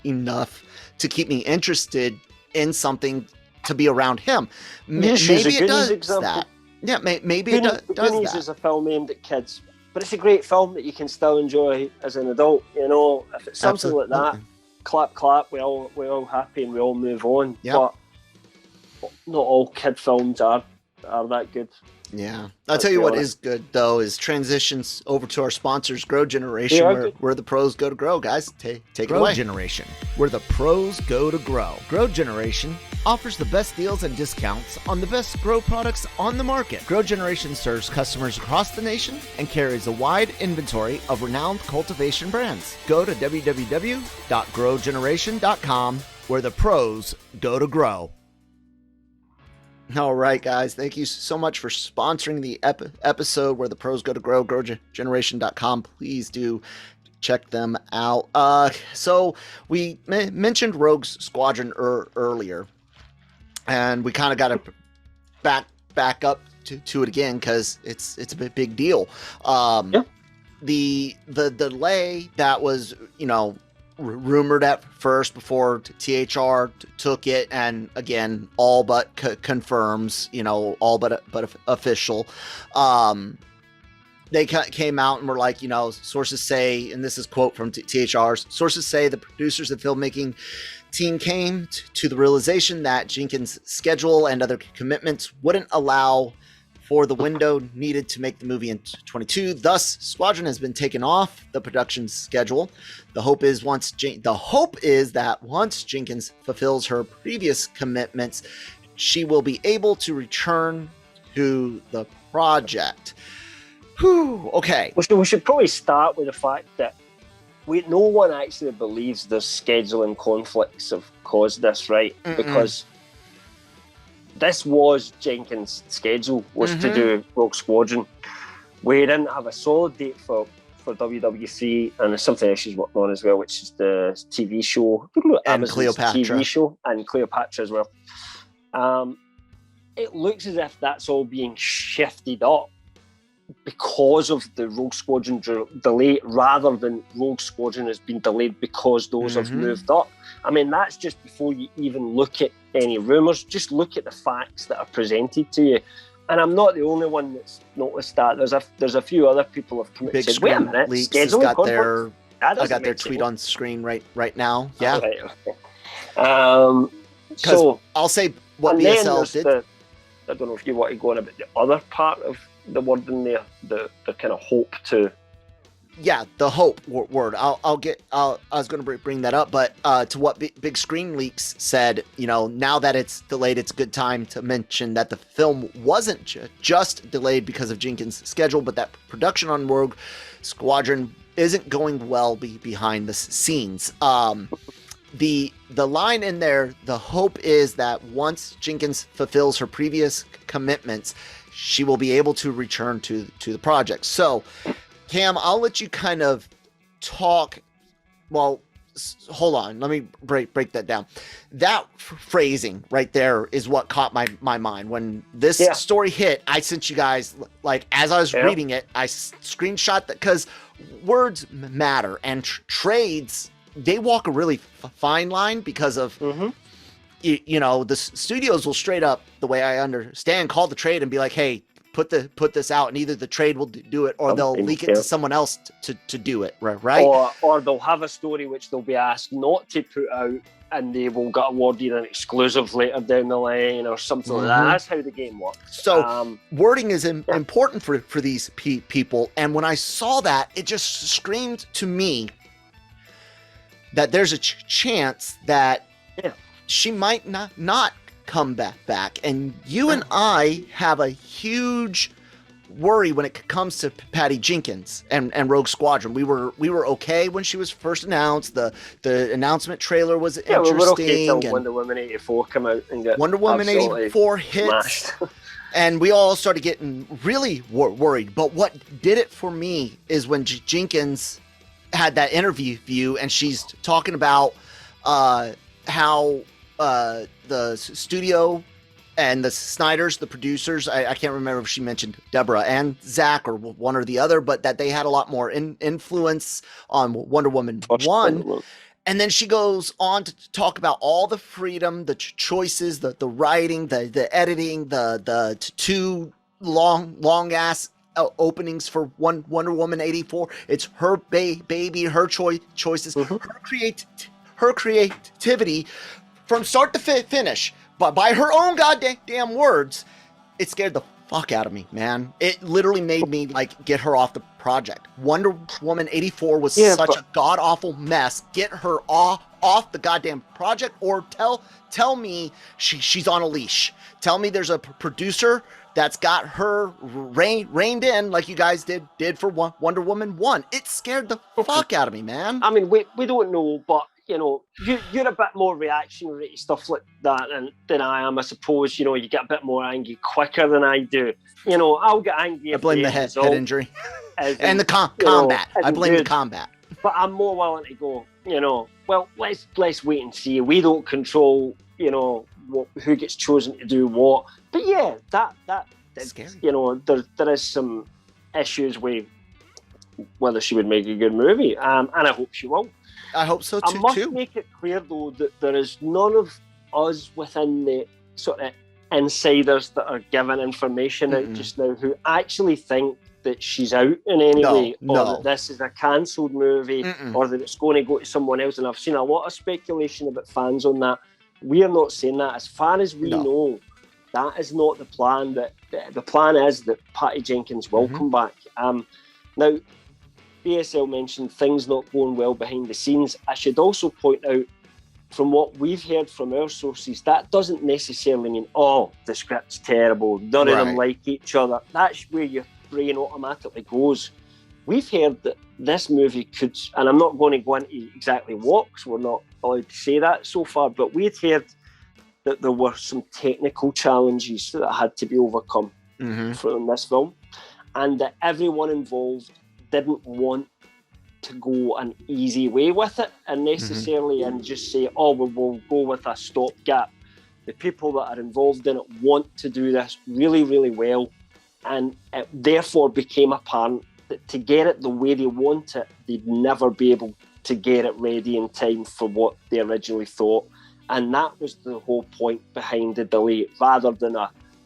enough to keep me interested in something to be around him. Maybe it does that. Yeah, maybe it does Goonies that. is a film aimed at kids, but it's a great film that you can still enjoy as an adult. If it's something like that, clap, we're all happy and we all move on. Yep. But not all kid films are that good. Yeah. I'll tell you what is good, though, is transitions over to our sponsors, Grow Generation, where the pros go to grow. Guys, take it away. Grow Generation, where the pros go to grow. Grow Generation offers the best deals and discounts on the best grow products on the market. Grow Generation serves customers across the nation and carries a wide inventory of renowned cultivation brands. Go to www.growgeneration.com, where the pros go to grow. All right, guys. Thank you so much for sponsoring the episode where the pros go to grow. GrowGeneration.com. Please do check them out. So we mentioned Rogue Squadron earlier, and we kind of got to back up to it again because it's a big deal. The delay that was rumored at first before THR took it, and again all but confirms, all but official. They came out and were like, sources say, and this is quote from THR, sources say the producers and filmmaking team came to the realization that Jenkins' schedule and other commitments wouldn't allow for the window needed to make the movie in 2022. Thus, Squadron has been taken off the production schedule. The hope is that once Jenkins fulfills her previous commitments, she will be able to return to the project. Whew, okay. We should probably start with the fact that no one actually believes the scheduling conflicts have caused this, right? Because this was Jenkins' schedule, was to do Rogue Squadron. We didn't have a solid date for WW3, and there's something else she's working on as well, which is the TV show. And Cleopatra. TV show, and Cleopatra as well. It looks as if that's all being shifted up because of the Rogue Squadron delay, rather than Rogue Squadron has been delayed because those have moved up. I mean, that's just before you even look at any rumours. Just look at the facts that are presented to you. And I'm not the only one that's noticed that. There's a few other people have come and said, wait a minute, Leaks has got I got their tweet sense. on screen right now. Yeah. Right, okay. So I'll say what and BSL did. I don't know if you want to go on about the other part of the word in there, the kind of hope to. Yeah, the hope word. I was going to bring that up, but to what Big Screen Leaks said, now that it's delayed, it's a good time to mention that the film wasn't just delayed because of Jenkins' schedule, but that production on Rogue Squadron isn't going well behind the scenes. The line in there, the hope is that once Jenkins fulfills her previous commitments, she will be able to return to the project. So, Cam, I'll let you kind of talk. Well, hold on, let me break that down. That phrasing right there is what caught my mind when this story hit. I sent you guys, like, as I was reading it, I screenshot that, because words matter, and trades, they walk a really fine line because of you know, the studios will straight up, the way I understand, call the trade and be like, hey, put this out, and either the trade will do it or they'll leak it to someone else to do it, right? Or they'll have a story which they'll be asked not to put out, and they will get awarded an exclusive later down the line or something like that. That's how the game works. So wording is important for these people, and when I saw that, it just screamed to me that there's a chance that she might not come back, and you and I have a huge worry when it comes to Patty Jenkins and Rogue Squadron. We were okay when she was first announced. The announcement trailer was interesting. We were okay till Wonder Woman 84 come out and get Wonder Woman 84 hits, and we all started getting really worried. But what did it for me is when Jenkins had that interview, and she's talking about how the studio and the Snyders, the producers, I can't remember if she mentioned Deborah and Zach or one or the other, but that they had a lot more influence on Wonder Woman 1. And then she goes on to talk about all the freedom, the choices, the writing, the editing, the two long ass openings for Wonder Woman 84. It's her baby, her choices, her creativity from start to finish. But by her own goddamn words, it scared the fuck out of me, man. It literally made me like get her off the project. Wonder Woman 84 was such a god awful mess. Get her off the goddamn project, or tell me she's on a leash. Tell me there's a producer that's got her reined in like you guys did for Wonder Woman 1. It scared the fuck out of me, man. I mean, we don't know, but you know, you're a bit more reactionary to stuff like that than I am, I suppose. You know, you get a bit more angry quicker than I do. You know, I'll get angry. I blame the head injury and the combat. I blame the combat. But I'm more willing to go, you know, well, let's wait and see. We don't control, you know, who gets chosen to do what. But yeah, that's scary. You know, there is some issues with whether she would make a good movie, and I hope she will. I hope so too. I must make it clear though that there is none of us within the sort of insiders that are giving information out just now who actually think that she's out in any way, or that this is a cancelled movie, or that it's going to go to someone else. And I've seen a lot of speculation about fans on that. We are not saying that. As far as we know, that is not the plan. That the plan is that Patty Jenkins will come back. Now, BSL mentioned things not going well behind the scenes. I should also point out, from what we've heard from our sources, that doesn't necessarily mean, oh, the script's terrible, none of them like each other. That's where your brain automatically goes. We've heard that this movie could, and I'm not going to go into exactly what, because we're not allowed to say that so far, but we'd heard that there were some technical challenges that had to be overcome from this film, and that everyone involved didn't want to go an easy way with it and necessarily and just say, oh, we'll go with a stopgap. The people that are involved in it want to do this really, really well, and it therefore became apparent that to get it the way they want it, they'd never be able to get it ready in time for what they originally thought. And that was the whole point behind the delay, rather than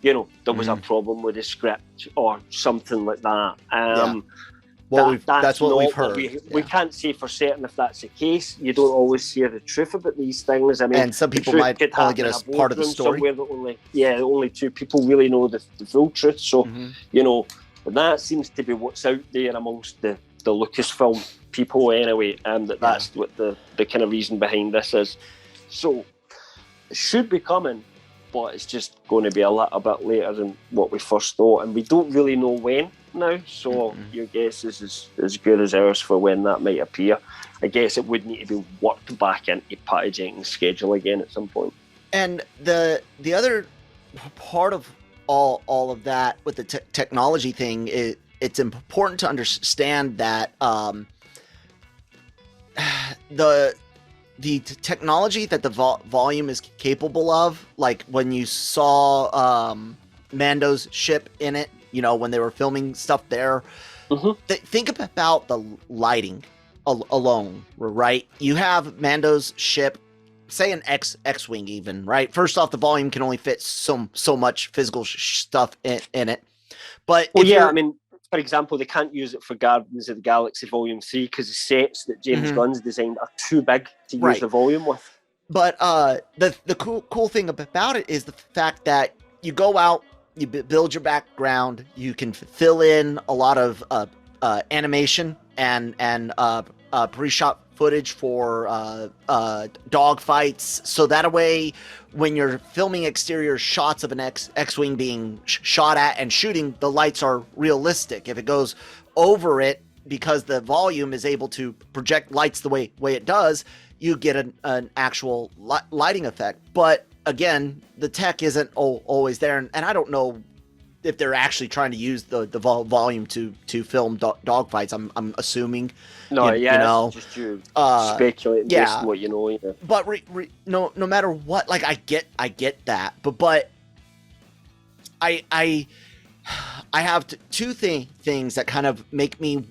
there was a problem with the script or something like that. Well, that's what we've heard. We can't say for certain if that's the case. You don't always hear the truth about these things. I mean, and some people might only get us part of the story. Only two people really know the full truth. So, and that seems to be what's out there amongst the Lucasfilm people anyway. That's what the kind of reason behind this is. So, it should be coming, but it's just going to be a little bit later than what we first thought, and we don't really know when now, so your guess is as good as ours for when that might appear. I guess it would need to be worked back into Patty Jenkins' schedule again at some point. And the other part of all of that with the technology thing, it's important to understand that technology that the volume is capable of, like when you saw Mando's ship in it, you know, when they were filming stuff there. Think about the lighting alone, right? You have Mando's ship, say an X-wing even, right? First off, the volume can only fit so much physical stuff in it. But I mean, for example, they can't use it for Guardians of the Galaxy Volume 3 because the sets that James Gunn's designed are too big to use the volume with. But the cool thing about it is the fact that you go out, you build your background, you can fill in a lot of animation and pre-shot footage for dog fights, so that way when you're filming exterior shots of an X-wing being shot at and shooting, the lights are realistic. If it goes over it, because the volume is able to project lights the way it does, you get an actual lighting effect. But again, the tech isn't always there, and I don't know if they're actually trying to use the volume to film dog fights. I'm assuming. No, you know, it's just you speculating based on what you know. Yeah. But no matter what, like I get that, but I have two things that kind of make me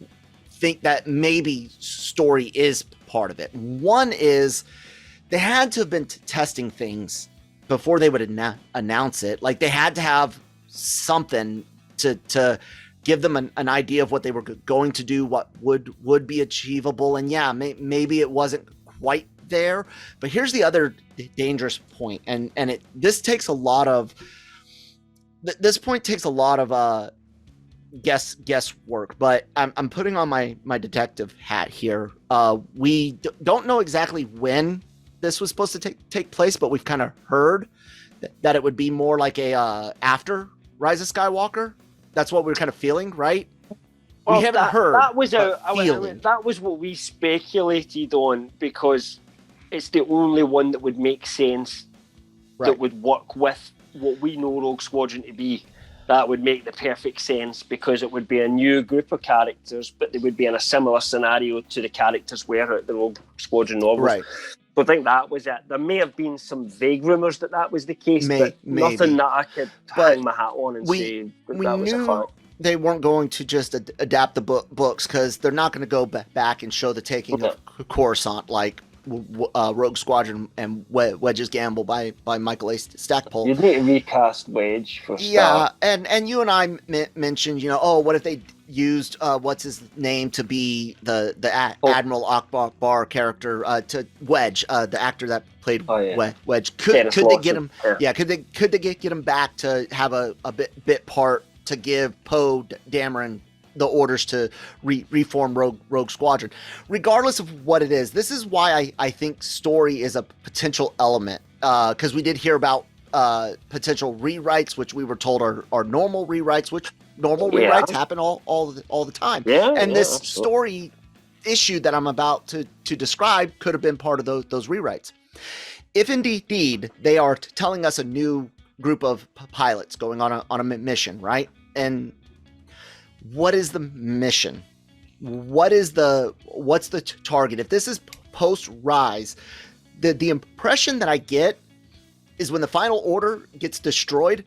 think that maybe story is part of it. One is they had to have been testing things before they would announce it. Like they had to have something to give them an idea of what they were going to do, what would be achievable. And yeah, maybe it wasn't quite there. But here's the other dangerous point, and this takes a lot of guesswork. But I'm putting on my detective hat here. We don't know exactly when this was supposed to take place, but we've kind of heard that it would be more like a after Rise of Skywalker. That's what we're kind of feeling, right? Well, we haven't heard. That was that was what we speculated on, because it's the only one that would make sense, that would work with what we know Rogue Squadron to be. That would make the perfect sense, because it would be a new group of characters, but they would be in a similar scenario to the characters were at the Rogue Squadron novels. Right. So I think that was it. There may have been some vague rumours that was the case, but nothing that I could hang my hat on and say that was a fact. They weren't going to just adapt the books, because they're not going to go back and show the taking of Coruscant like Rogue Squadron and Wedge's Gamble by Michael A. Stackpole. You'd need to recast Wedge for start. Yeah, and you and I mentioned, you know, what if they used what's his name to be the Admiral Akbar character to Wedge, the actor that played Wedge. Could they get him? Yeah, could they get him back to have a bit part to give Poe Dameron the orders to reform Rogue Squadron? Regardless of what it is, this is why I think story is a potential element, because we did hear about potential rewrites, which we were told are normal rewrites, which normal rewrites happen all the time. And this story issue that I'm about to describe could have been part of those rewrites. If indeed they are telling us a new group of pilots going on a mission, right? And what is the mission? What's the target? If this is post Rise, the impression that I get is when the final order gets destroyed,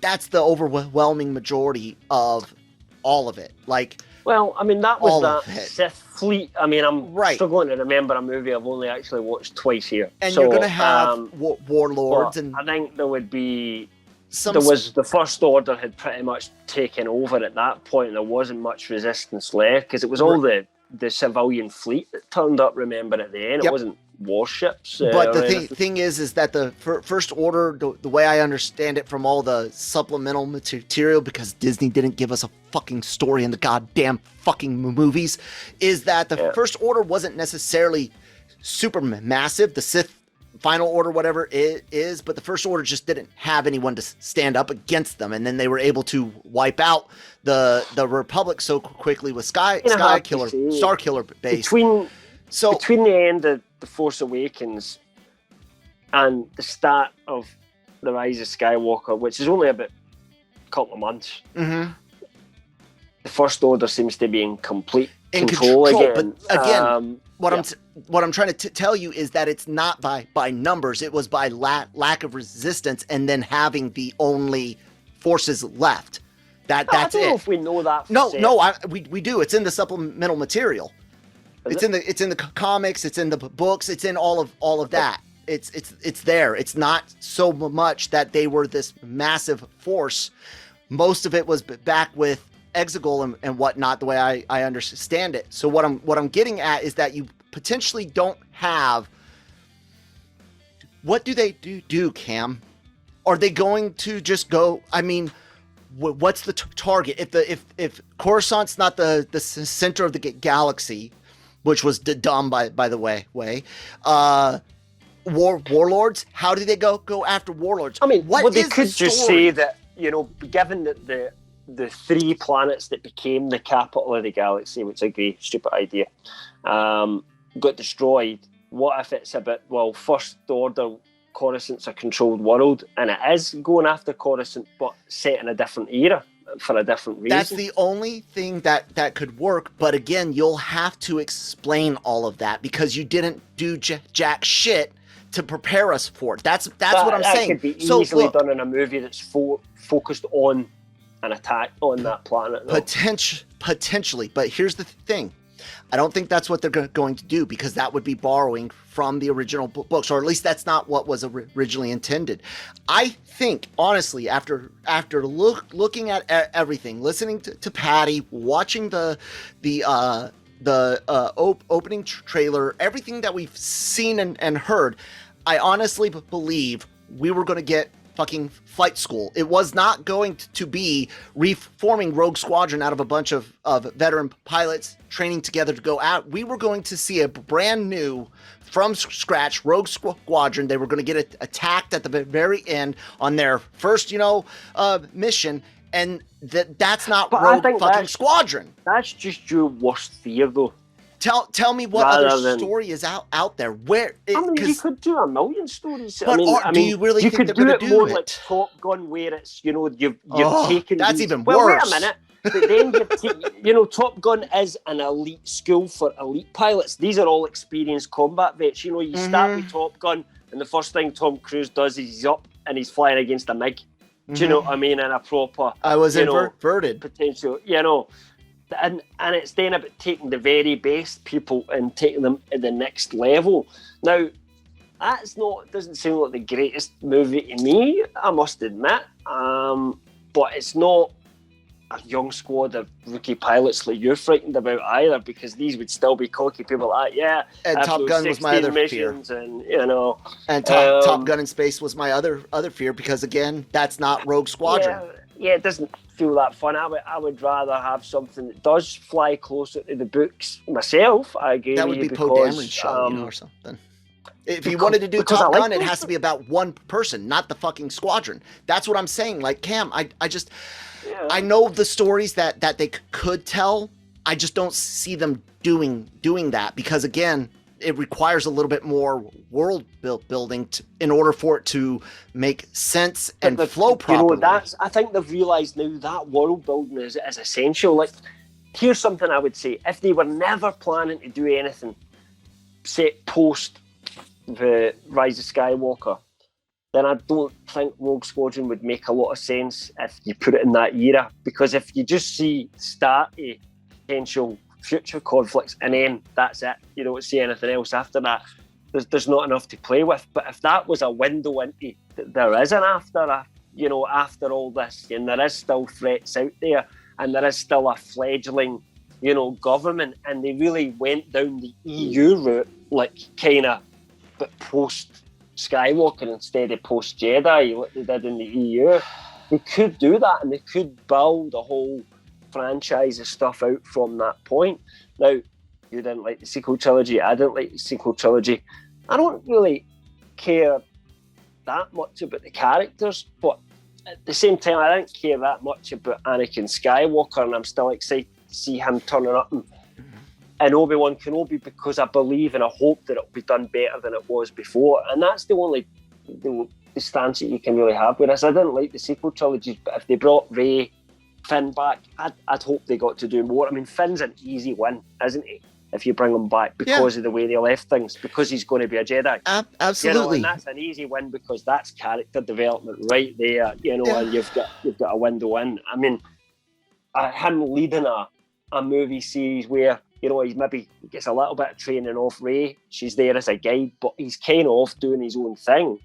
that's the overwhelming majority of all of it. Like, well, I mean, that was that Sith fleet. I mean, I'm struggling to remember a movie I've only actually watched twice here. And so, you're going to have warlords, and I think there would be. The First Order had pretty much taken over at that point, and there wasn't much resistance left, because it was all the civilian fleet that turned up. Remember, at the end, it wasn't warships. But the thing is that the First Order, the way I understand it from all the supplemental material, because Disney didn't give us a fucking story in the goddamn fucking movies, is that the First Order wasn't necessarily super massive. The Sith Final Order, whatever it is, but the First Order just didn't have anyone to stand up against them, and then they were able to wipe out the Republic so quickly with Star Killer base. Between the end of The Force Awakens and the start of The Rise of Skywalker, which is only about a couple of months, the First Order seems to be in complete control again. But again, what I'm trying to tell you is that it's not by numbers. It was by lack of resistance, and then having the only forces left. That's I don't know it. if we know that. We do. It's in the supplemental material. It's in the comics. It's in the books. It's in all of that. It's there. It's not so much that they were this massive force. Most of it was back with Exegol and whatnot, the way I understand it. So what I'm getting at is that you potentially don't have. What do they do, Cam? Are they going to just go? I mean, what's the target? If Coruscant's not the center of the galaxy, which was dumb by the way. Warlords. How do they go after warlords? I mean, what they is could the just say that, given that the 3 planets that became the capital of the galaxy, which I agree, stupid idea, got destroyed. What if it's a bit, First Order, Coruscant's a controlled world, and it is going after Coruscant, but set in a different era for a different reason? That's the only thing that could work, but again, you'll have to explain all of that because you didn't do jack shit to prepare us for it. That's what I'm saying. That could be easily done in a movie that's focused on an attack on that planet. No? Potentially, but here's the thing. I don't think that's what they're going to do because that would be borrowing from the original books, or at least that's not what was originally intended. I think, honestly, after looking at everything, listening to Patty, watching the opening trailer, everything that we've seen and heard, I honestly believe we were going to get fucking flight school. It was not going to be reforming Rogue Squadron out of a bunch of veteran pilots training together to go out. We were going to see a brand new, from scratch, Rogue Squadron. They were going to get attacked at the very end on their first, mission, and that's not Rogue Squadron. That's just your worst fear, though. Tell me what other story is out there. Where? You could do a million stories. But do you really think they're going to do it? You could do it more like Top Gun, where it's you've taken. That's even worse. Wait a minute. But then Top Gun is an elite school for elite pilots. These are all experienced combat vets. You start with Top Gun, and the first thing Tom Cruise does is he's up and he's flying against a MiG. Do you know what I mean? In a proper, I was inverted potential. And it's then about taking the very best people and taking them to the next level. Now, doesn't seem like the greatest movie to me, I must admit. But it's not a young squad of rookie pilots like you're frightened about either, because these would still be cocky people like, and Top Gun was my other fear. And Top Gun in space was my other fear, because again, that's not Rogue Squadron. Yeah, it doesn't feel that fun. I would rather have something that does fly closer to the books myself. I agree. That would be Poe Dameron's show, or something. If you wanted to do Top Gun, it has to be about one person, not the fucking squadron. That's what I'm saying. Like, Cam, I know the stories that they could tell. I just don't see them doing that, because again, it requires a little bit more world building in order for it to make sense and flow properly. I think they've realised now that world building is essential. Like, here's something I would say: if they were never planning to do anything, say post the Rise of Skywalker, then I don't think Rogue Squadron would make a lot of sense if you put it in that era. Because if you just see start a potential future conflicts and then that's it, you don't see anything else after that, there's not enough to play with. But if that was a window into there is an after all this, and there is still threats out there, and there is still a fledgling government, and they really went down the EU route, like kind of, but post Skywalker instead of post Jedi, what they did in the EU, they could do that, and they could build a whole franchise of stuff out from that point. Now, you didn't like the sequel trilogy, I didn't like the sequel trilogy. I don't really care that much about the characters, but at the same time, I didn't care that much about Anakin Skywalker, and I'm still excited to see him turning up and Obi-Wan Kenobi, because I believe and I hope that it'll be done better than it was before. And that's the only the stance that you can really have. Whereas I didn't like the sequel trilogies, but if they brought Rey, Finn back, I'd hope they got to do more. I mean, Finn's an easy win, isn't he? if you bring him back because of the way they left things, because he's going to be a Jedi. Absolutely. And that's an easy win because that's character development right there, and you've got a window in. I mean, him leading a movie series where, he maybe gets a little bit of training off Rey. She's there as a guide, but he's kind of off doing his own thing.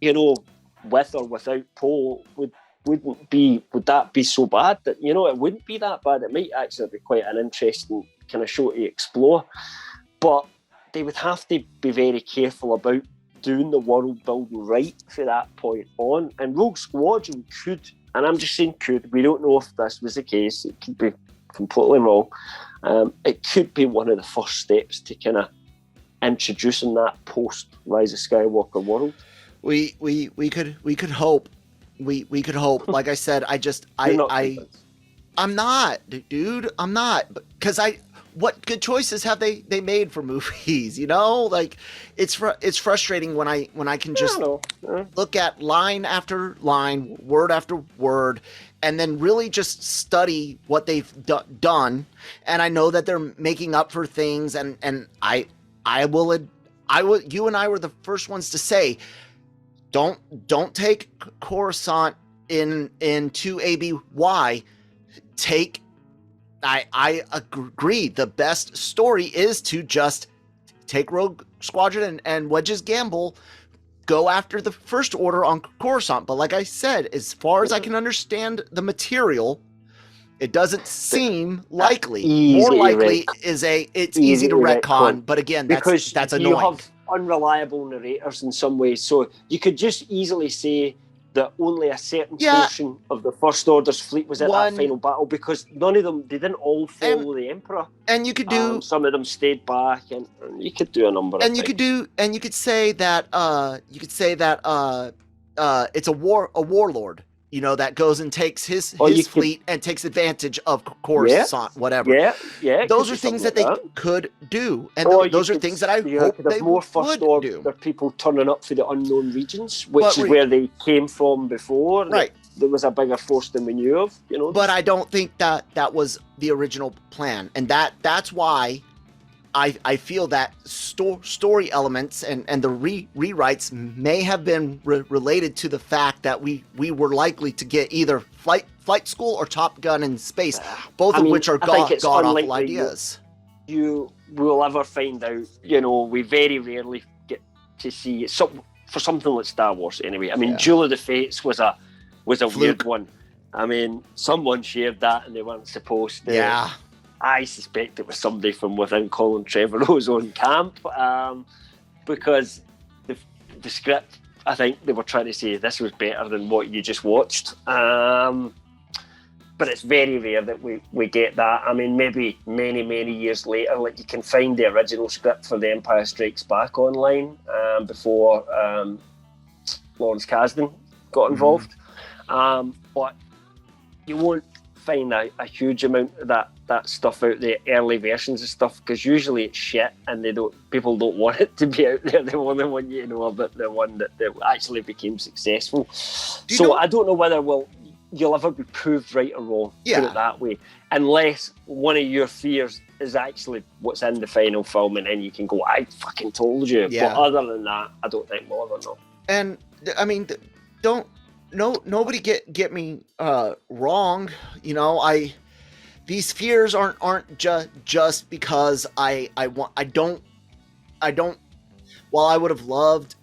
With or without Poe, would that be so bad? That it wouldn't be that bad. It might actually be quite an interesting kind of show to explore. But they would have to be very careful about doing the world building right from that point on. And Rogue Squadron could, and I'm just saying could, we don't know if this was the case, it could be completely wrong. It could be one of the first steps to kind of introducing that post Rise of Skywalker world. We could hope. We could hope. Like I said, I'm not, dude. I'm not, because what good choices have they made for movies? Like it's frustrating when I can just look at line after line, word after word, and then really just study what they've done. And I know that they're making up for things, and I will. You and I were the first ones to say, don't take Coruscant in 2ABY. I agree. The best story is to just take Rogue Squadron and Wedge's Gamble, go after the First Order on Coruscant. But like I said, as far as I can understand the material, it doesn't seem likely. More likely it's easy to retcon. But again, that's annoying. You have unreliable narrators in some ways. So you could just easily say that only a certain portion of the First Order's fleet was at that final battle, because none of them, they didn't all follow the Emperor. And you could do some of them stayed back, and you could do a number of things. You could say that it's a warlord, that goes and takes his fleet and takes advantage of Coruscant, whatever. Yeah. Those are things that they could do, and those are things that I hope they more First Order do. People turning up for the unknown regions, which is where they came from before. Right. There was a bigger force than we knew of, But I don't think that was the original plan, and that's why I feel that story elements and the rewrites may have been related to the fact that we were likely to get either flight school or Top Gun in space, both of which are god-awful ideas. You will ever find out, we very rarely get to see it. For something like Star Wars anyway. I mean, Duel of the Fates was a weird one. I mean, someone shared that and they weren't supposed to. Yeah. I suspect it was somebody from within Colin Trevorrow's own camp, because the script, I think they were trying to say this was better than what you just watched. But it's very rare that we get that. I mean, maybe many, many years later, like you can find the original script for The Empire Strikes Back online before Lawrence Kasdan got involved. But you won't find a huge amount of that stuff out there, early versions of stuff, because usually it's shit and people don't want it to be out there. They only want you to know about the one that actually became successful. I don't know whether you'll ever be proved right or wrong, put it that way, unless one of your fears is actually what's in the final film, and then you can go, I fucking told you. But other than that, I don't think we'll ever know. And I mean, nobody get me wrong. These fears aren't just because I don't. While I would have loved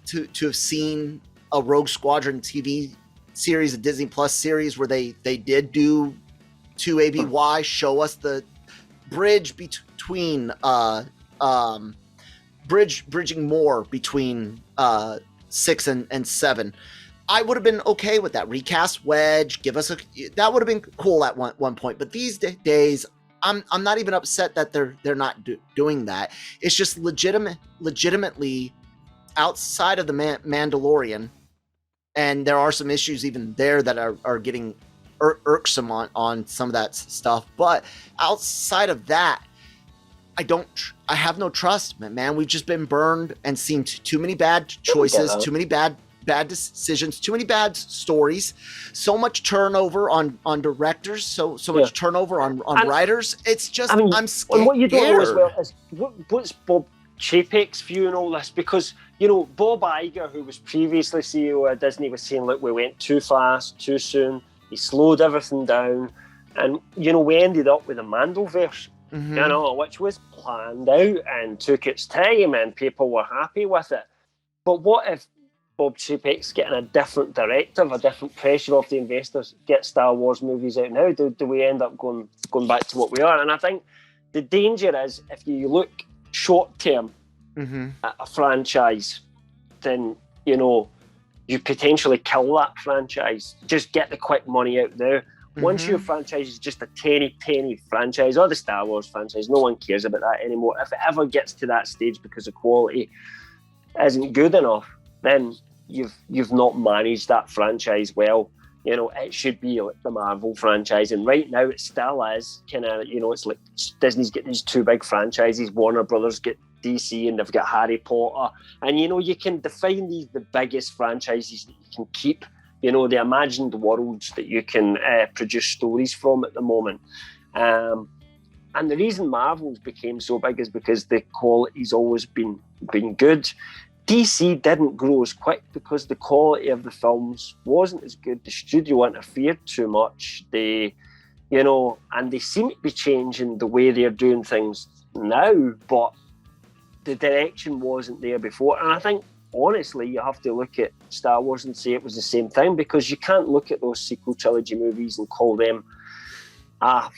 to have seen a Rogue Squadron TV series, a Disney Plus series where they did do 2ABY, show us the bridge between bridging more between 6 and 7. I would have been okay with that. Recast Wedge, that would have been cool at one point. But these days, I'm not even upset that they're not doing that. It's just legitimately outside of the Mandalorian, and there are some issues even there that are getting irksome on some of that stuff. But outside of that, I have no trust, man. We've just been burned and seen too many bad choices, too many bad bad decisions, too many bad stories, so much turnover on directors, so much turnover on writers. It's just, I'm scared. And what you don't know as well is what's Bob Chapek's view on all this, because Bob Iger, who was previously CEO of Disney, was saying, look, we went too fast, too soon. He slowed everything down, and we ended up with a Mandoverse, which was planned out and took its time, and people were happy with it. But what if Bob Chapek's getting a different directive, a different pressure off the investors, get Star Wars movies out now? Do we end up going back to what we are? And I think the danger is, if you look short term at a franchise, then you potentially kill that franchise. Just get the quick money out there. Once your franchise is just a penny franchise, or the Star Wars franchise, no one cares about that anymore. If it ever gets to that stage because the quality isn't good enough, then you've not managed that franchise well. It should be like the Marvel franchise, and right now it still is kind of, it's like Disney's got these two big franchises, Warner Brothers get DC, and they've got Harry Potter, and you can define the biggest franchises that you can keep, the imagined worlds that you can produce stories from at the moment. And the reason Marvel's became so big is because the quality's always been good. DC didn't grow as quick because the quality of the films wasn't as good. The studio interfered too much. And they seem to be changing the way they're doing things now, but the direction wasn't there before. And I think, honestly, you have to look at Star Wars and say it was the same thing, because you can't look at those sequel trilogy movies and call them a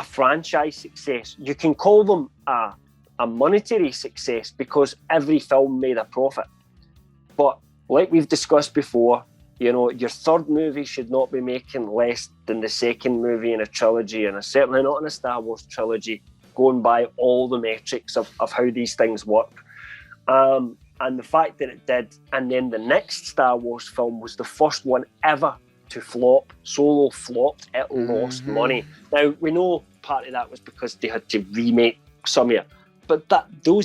franchise success. You can call them a monetary success because every film made a profit. But like we've discussed before, your third movie should not be making less than the second movie in a trilogy, and certainly not in a Star Wars trilogy, going by all the metrics of how these things work. And the fact that it did, and then the next Star Wars film was the first one ever to flop. Solo flopped, it lost money. Now, we know part of that was because they had to remake some of it. But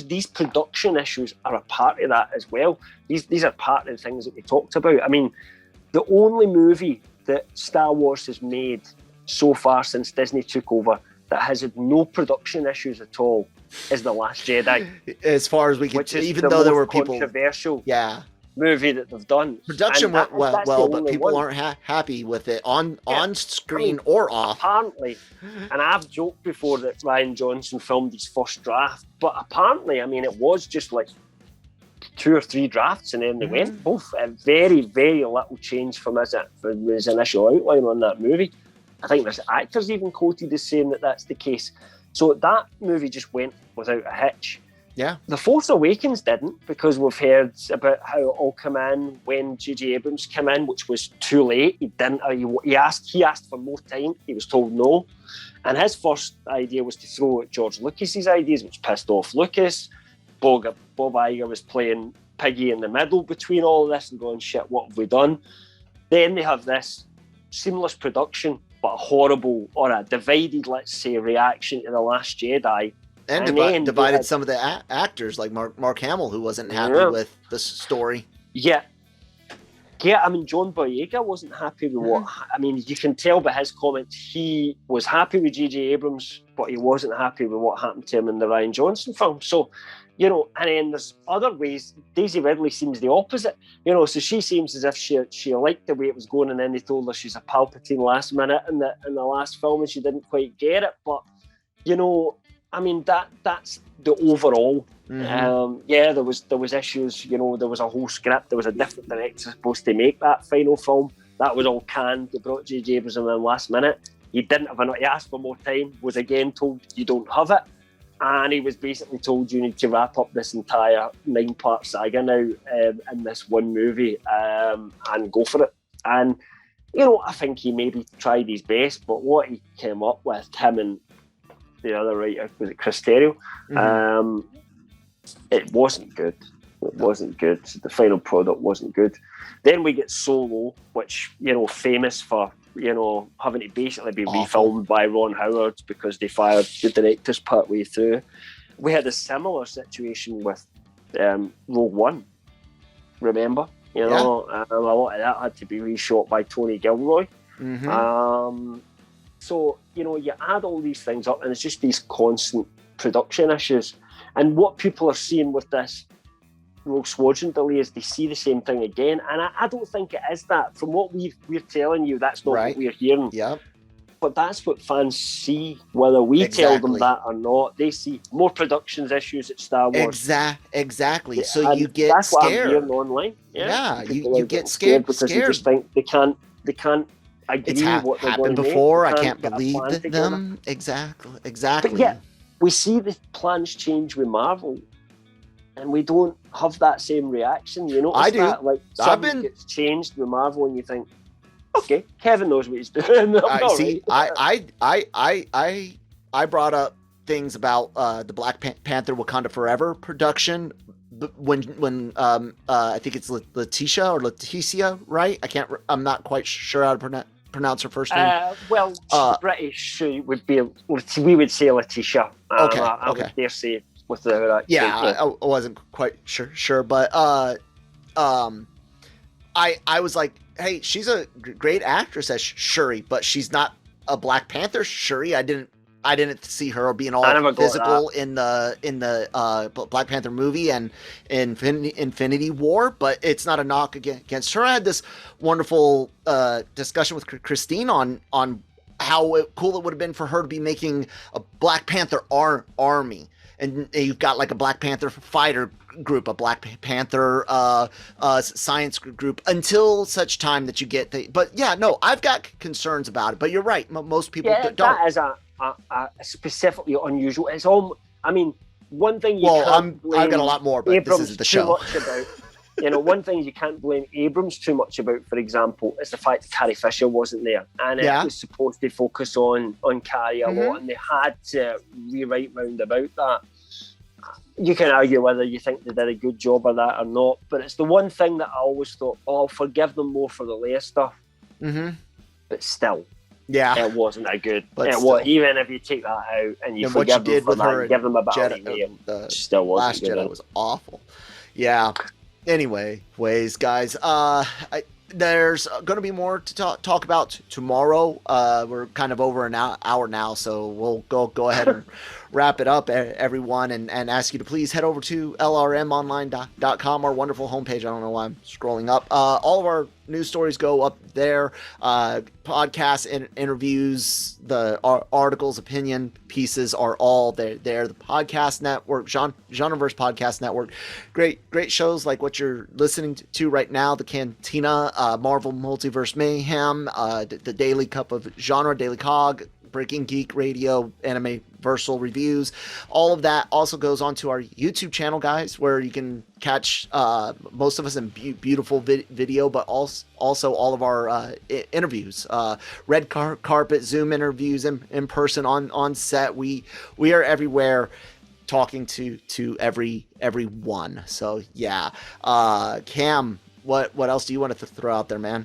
these production issues are a part of that as well. These are part of the things that we talked about. I mean, the only movie that Star Wars has made so far since Disney took over that has had no production issues at all is The Last Jedi. As far as we can, even though there were people controversial movie that they've done. Production went well, but people aren't happy with it on screen or off. Apparently, and I've joked before that Rian Johnson filmed his first draft, but apparently, it was just like 2 or 3 drafts, and then they went both. Very, very little change from his initial outline on that movie. I think there's actors even quoted as saying that that's the case. So that movie just went without a hitch. Yeah. The Force Awakens didn't, because we've heard about how it all came in when J.J. Abrams came in, which was too late. He didn't. He asked for more time. He was told no. And his first idea was to throw at George Lucas's ideas, which pissed off Lucas. Bob Iger was playing piggy in the middle between all of this and going, shit, what have we done? Then they have this seamless production, but a horrible, or a divided, let's say, reaction to The Last Jedi. And divided some of the actors, like Mark Hamill, who wasn't happy with the story. Yeah, John Boyega wasn't happy with what... you can tell by his comments, he was happy with J.J. Abrams, but he wasn't happy with what happened to him in the Rian Johnson film. So, and then there's other ways. Daisy Ridley seems the opposite. So she seems as if she liked the way it was going, and then they told her she's a Palpatine last minute in the last film, and she didn't quite get it. But, that's the overall. There was issues. There was a whole script. There was a different director supposed to make that final film. That was all canned. They brought J.J. Abrams in the last minute. He didn't have enough. He asked for more time. Was again told you don't have it, and he was basically told you need to wrap up this entire 9-part saga now in this one movie and go for it. And I think he maybe tried his best, but what he came up with, him and the other writer, was it Chris Terrio? It wasn't good. It wasn't good. The final product wasn't good. Then we get Solo, which, famous for, having to basically be refilmed by Ron Howard because they fired the directors partway through. We had a similar situation with Rogue One, remember? You know, a lot of that had to be reshot by Tony Gilroy. So, you know, you add all these things up and it's just these constant production issues. And what people are seeing with this Rogue Squadron delay is they see the same thing again. And I don't think it is that. From what we're telling you, that's not what we're hearing. Yep. But that's what fans see, whether we tell them that or not. They see more productions issues at Star Wars. Exactly. So And you get that's scared. What I'm hearing online. Yeah, People you get scared because they just think they can't agree It's what they're going happened to before. make. I can't believe them. Exactly. But yet, we see the plans change with Marvel, and we don't have that same reaction. You know, I do. That, like something gets changed with Marvel, and you think, okay, Kevin knows what he's doing. I brought up things about the Black Panther Wakanda Forever production when I think it's Leticia, right? I'm not quite sure how to pronounce her first name. Well, she's British. She would be. We would say Leticia. Okay. I would dare say with the accent. Yeah, I wasn't quite sure, but I was like, hey, she's a great actress as Shuri, but she's not a Black Panther Shuri. I didn't see her being all physical in the Black Panther movie and Infinity War, but it's not a knock against her. I had this wonderful discussion with Christine on how cool it would have been for her to be making a Black Panther army. And you've got like a Black Panther fighter group, a Black Panther science group, until such time that you get but yeah, no, I've got concerns about it, but you're right. Most people don't. That is a specifically unusual. It's all, I mean, one thing you can't blame I've got a lot more, but Abrams this is the too show. much about. You know, one thing you can't blame Abrams too much about, for example, is the fact that Carrie Fisher wasn't there, and it was supposed to focus on Carrie a lot, and they had to rewrite round about that. You can argue whether you think they did a good job of that or not, but it's the one thing that I always thought, I'll forgive them more for the Leia stuff. But still, it wasn't that good. Even if you take that out and you forgive them for that, and give them a bit of Leia, still wasn't good. Last Jedi was awful. Yeah. Anyway, guys, there's going to be more to talk about tomorrow. We're kind of over an hour now, so we'll go ahead and wrap it up, everyone, and ask you to please head over to lrmonline.com, our wonderful homepage. I don't know why I'm scrolling up. All of our news stories go up there. Podcasts, interviews, the articles, opinion pieces are all there. The podcast network, Genreverse Podcast Network. Great shows like what you're listening to right now, the Cantina, Marvel Multiverse Mayhem, the Daily Cup of Genre, Daily Cog, Breaking Geek Radio, Anime Versal Reviews. All of that also goes onto our YouTube channel, guys, where you can catch most of us in beautiful video, but also all of our interviews, red carpet, Zoom interviews, in person, on set. We are everywhere, talking to everyone. So yeah, Cam, what else do you want to throw out there, man?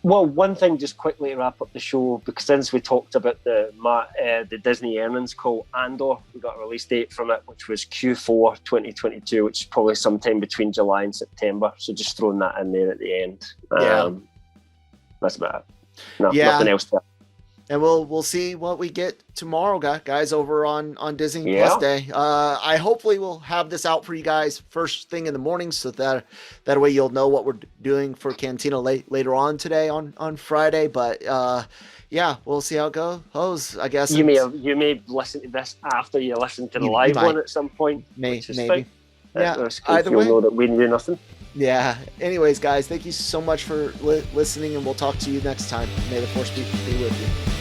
Well, one thing just quickly to wrap up the show, because since we talked about the Disney earnings call, Andor, we got a release date from it, which was Q4 2022, which is probably sometime between July and September. So just throwing that in there at the end. That's about it. Nothing else to. And we'll see what we get tomorrow, guys, over on Disney Plus Day. I hopefully will have this out for you guys first thing in the morning, so that way you'll know what we're doing for Cantina later on today on Friday. But we'll see how it goes. I guess you may listen to this after you listen to the live one at some point. Maybe. Fine. Yeah. Either way, know that we do nothing. Yeah. Anyways, guys, thank you so much for listening, and we'll talk to you next time. May the Force be with you.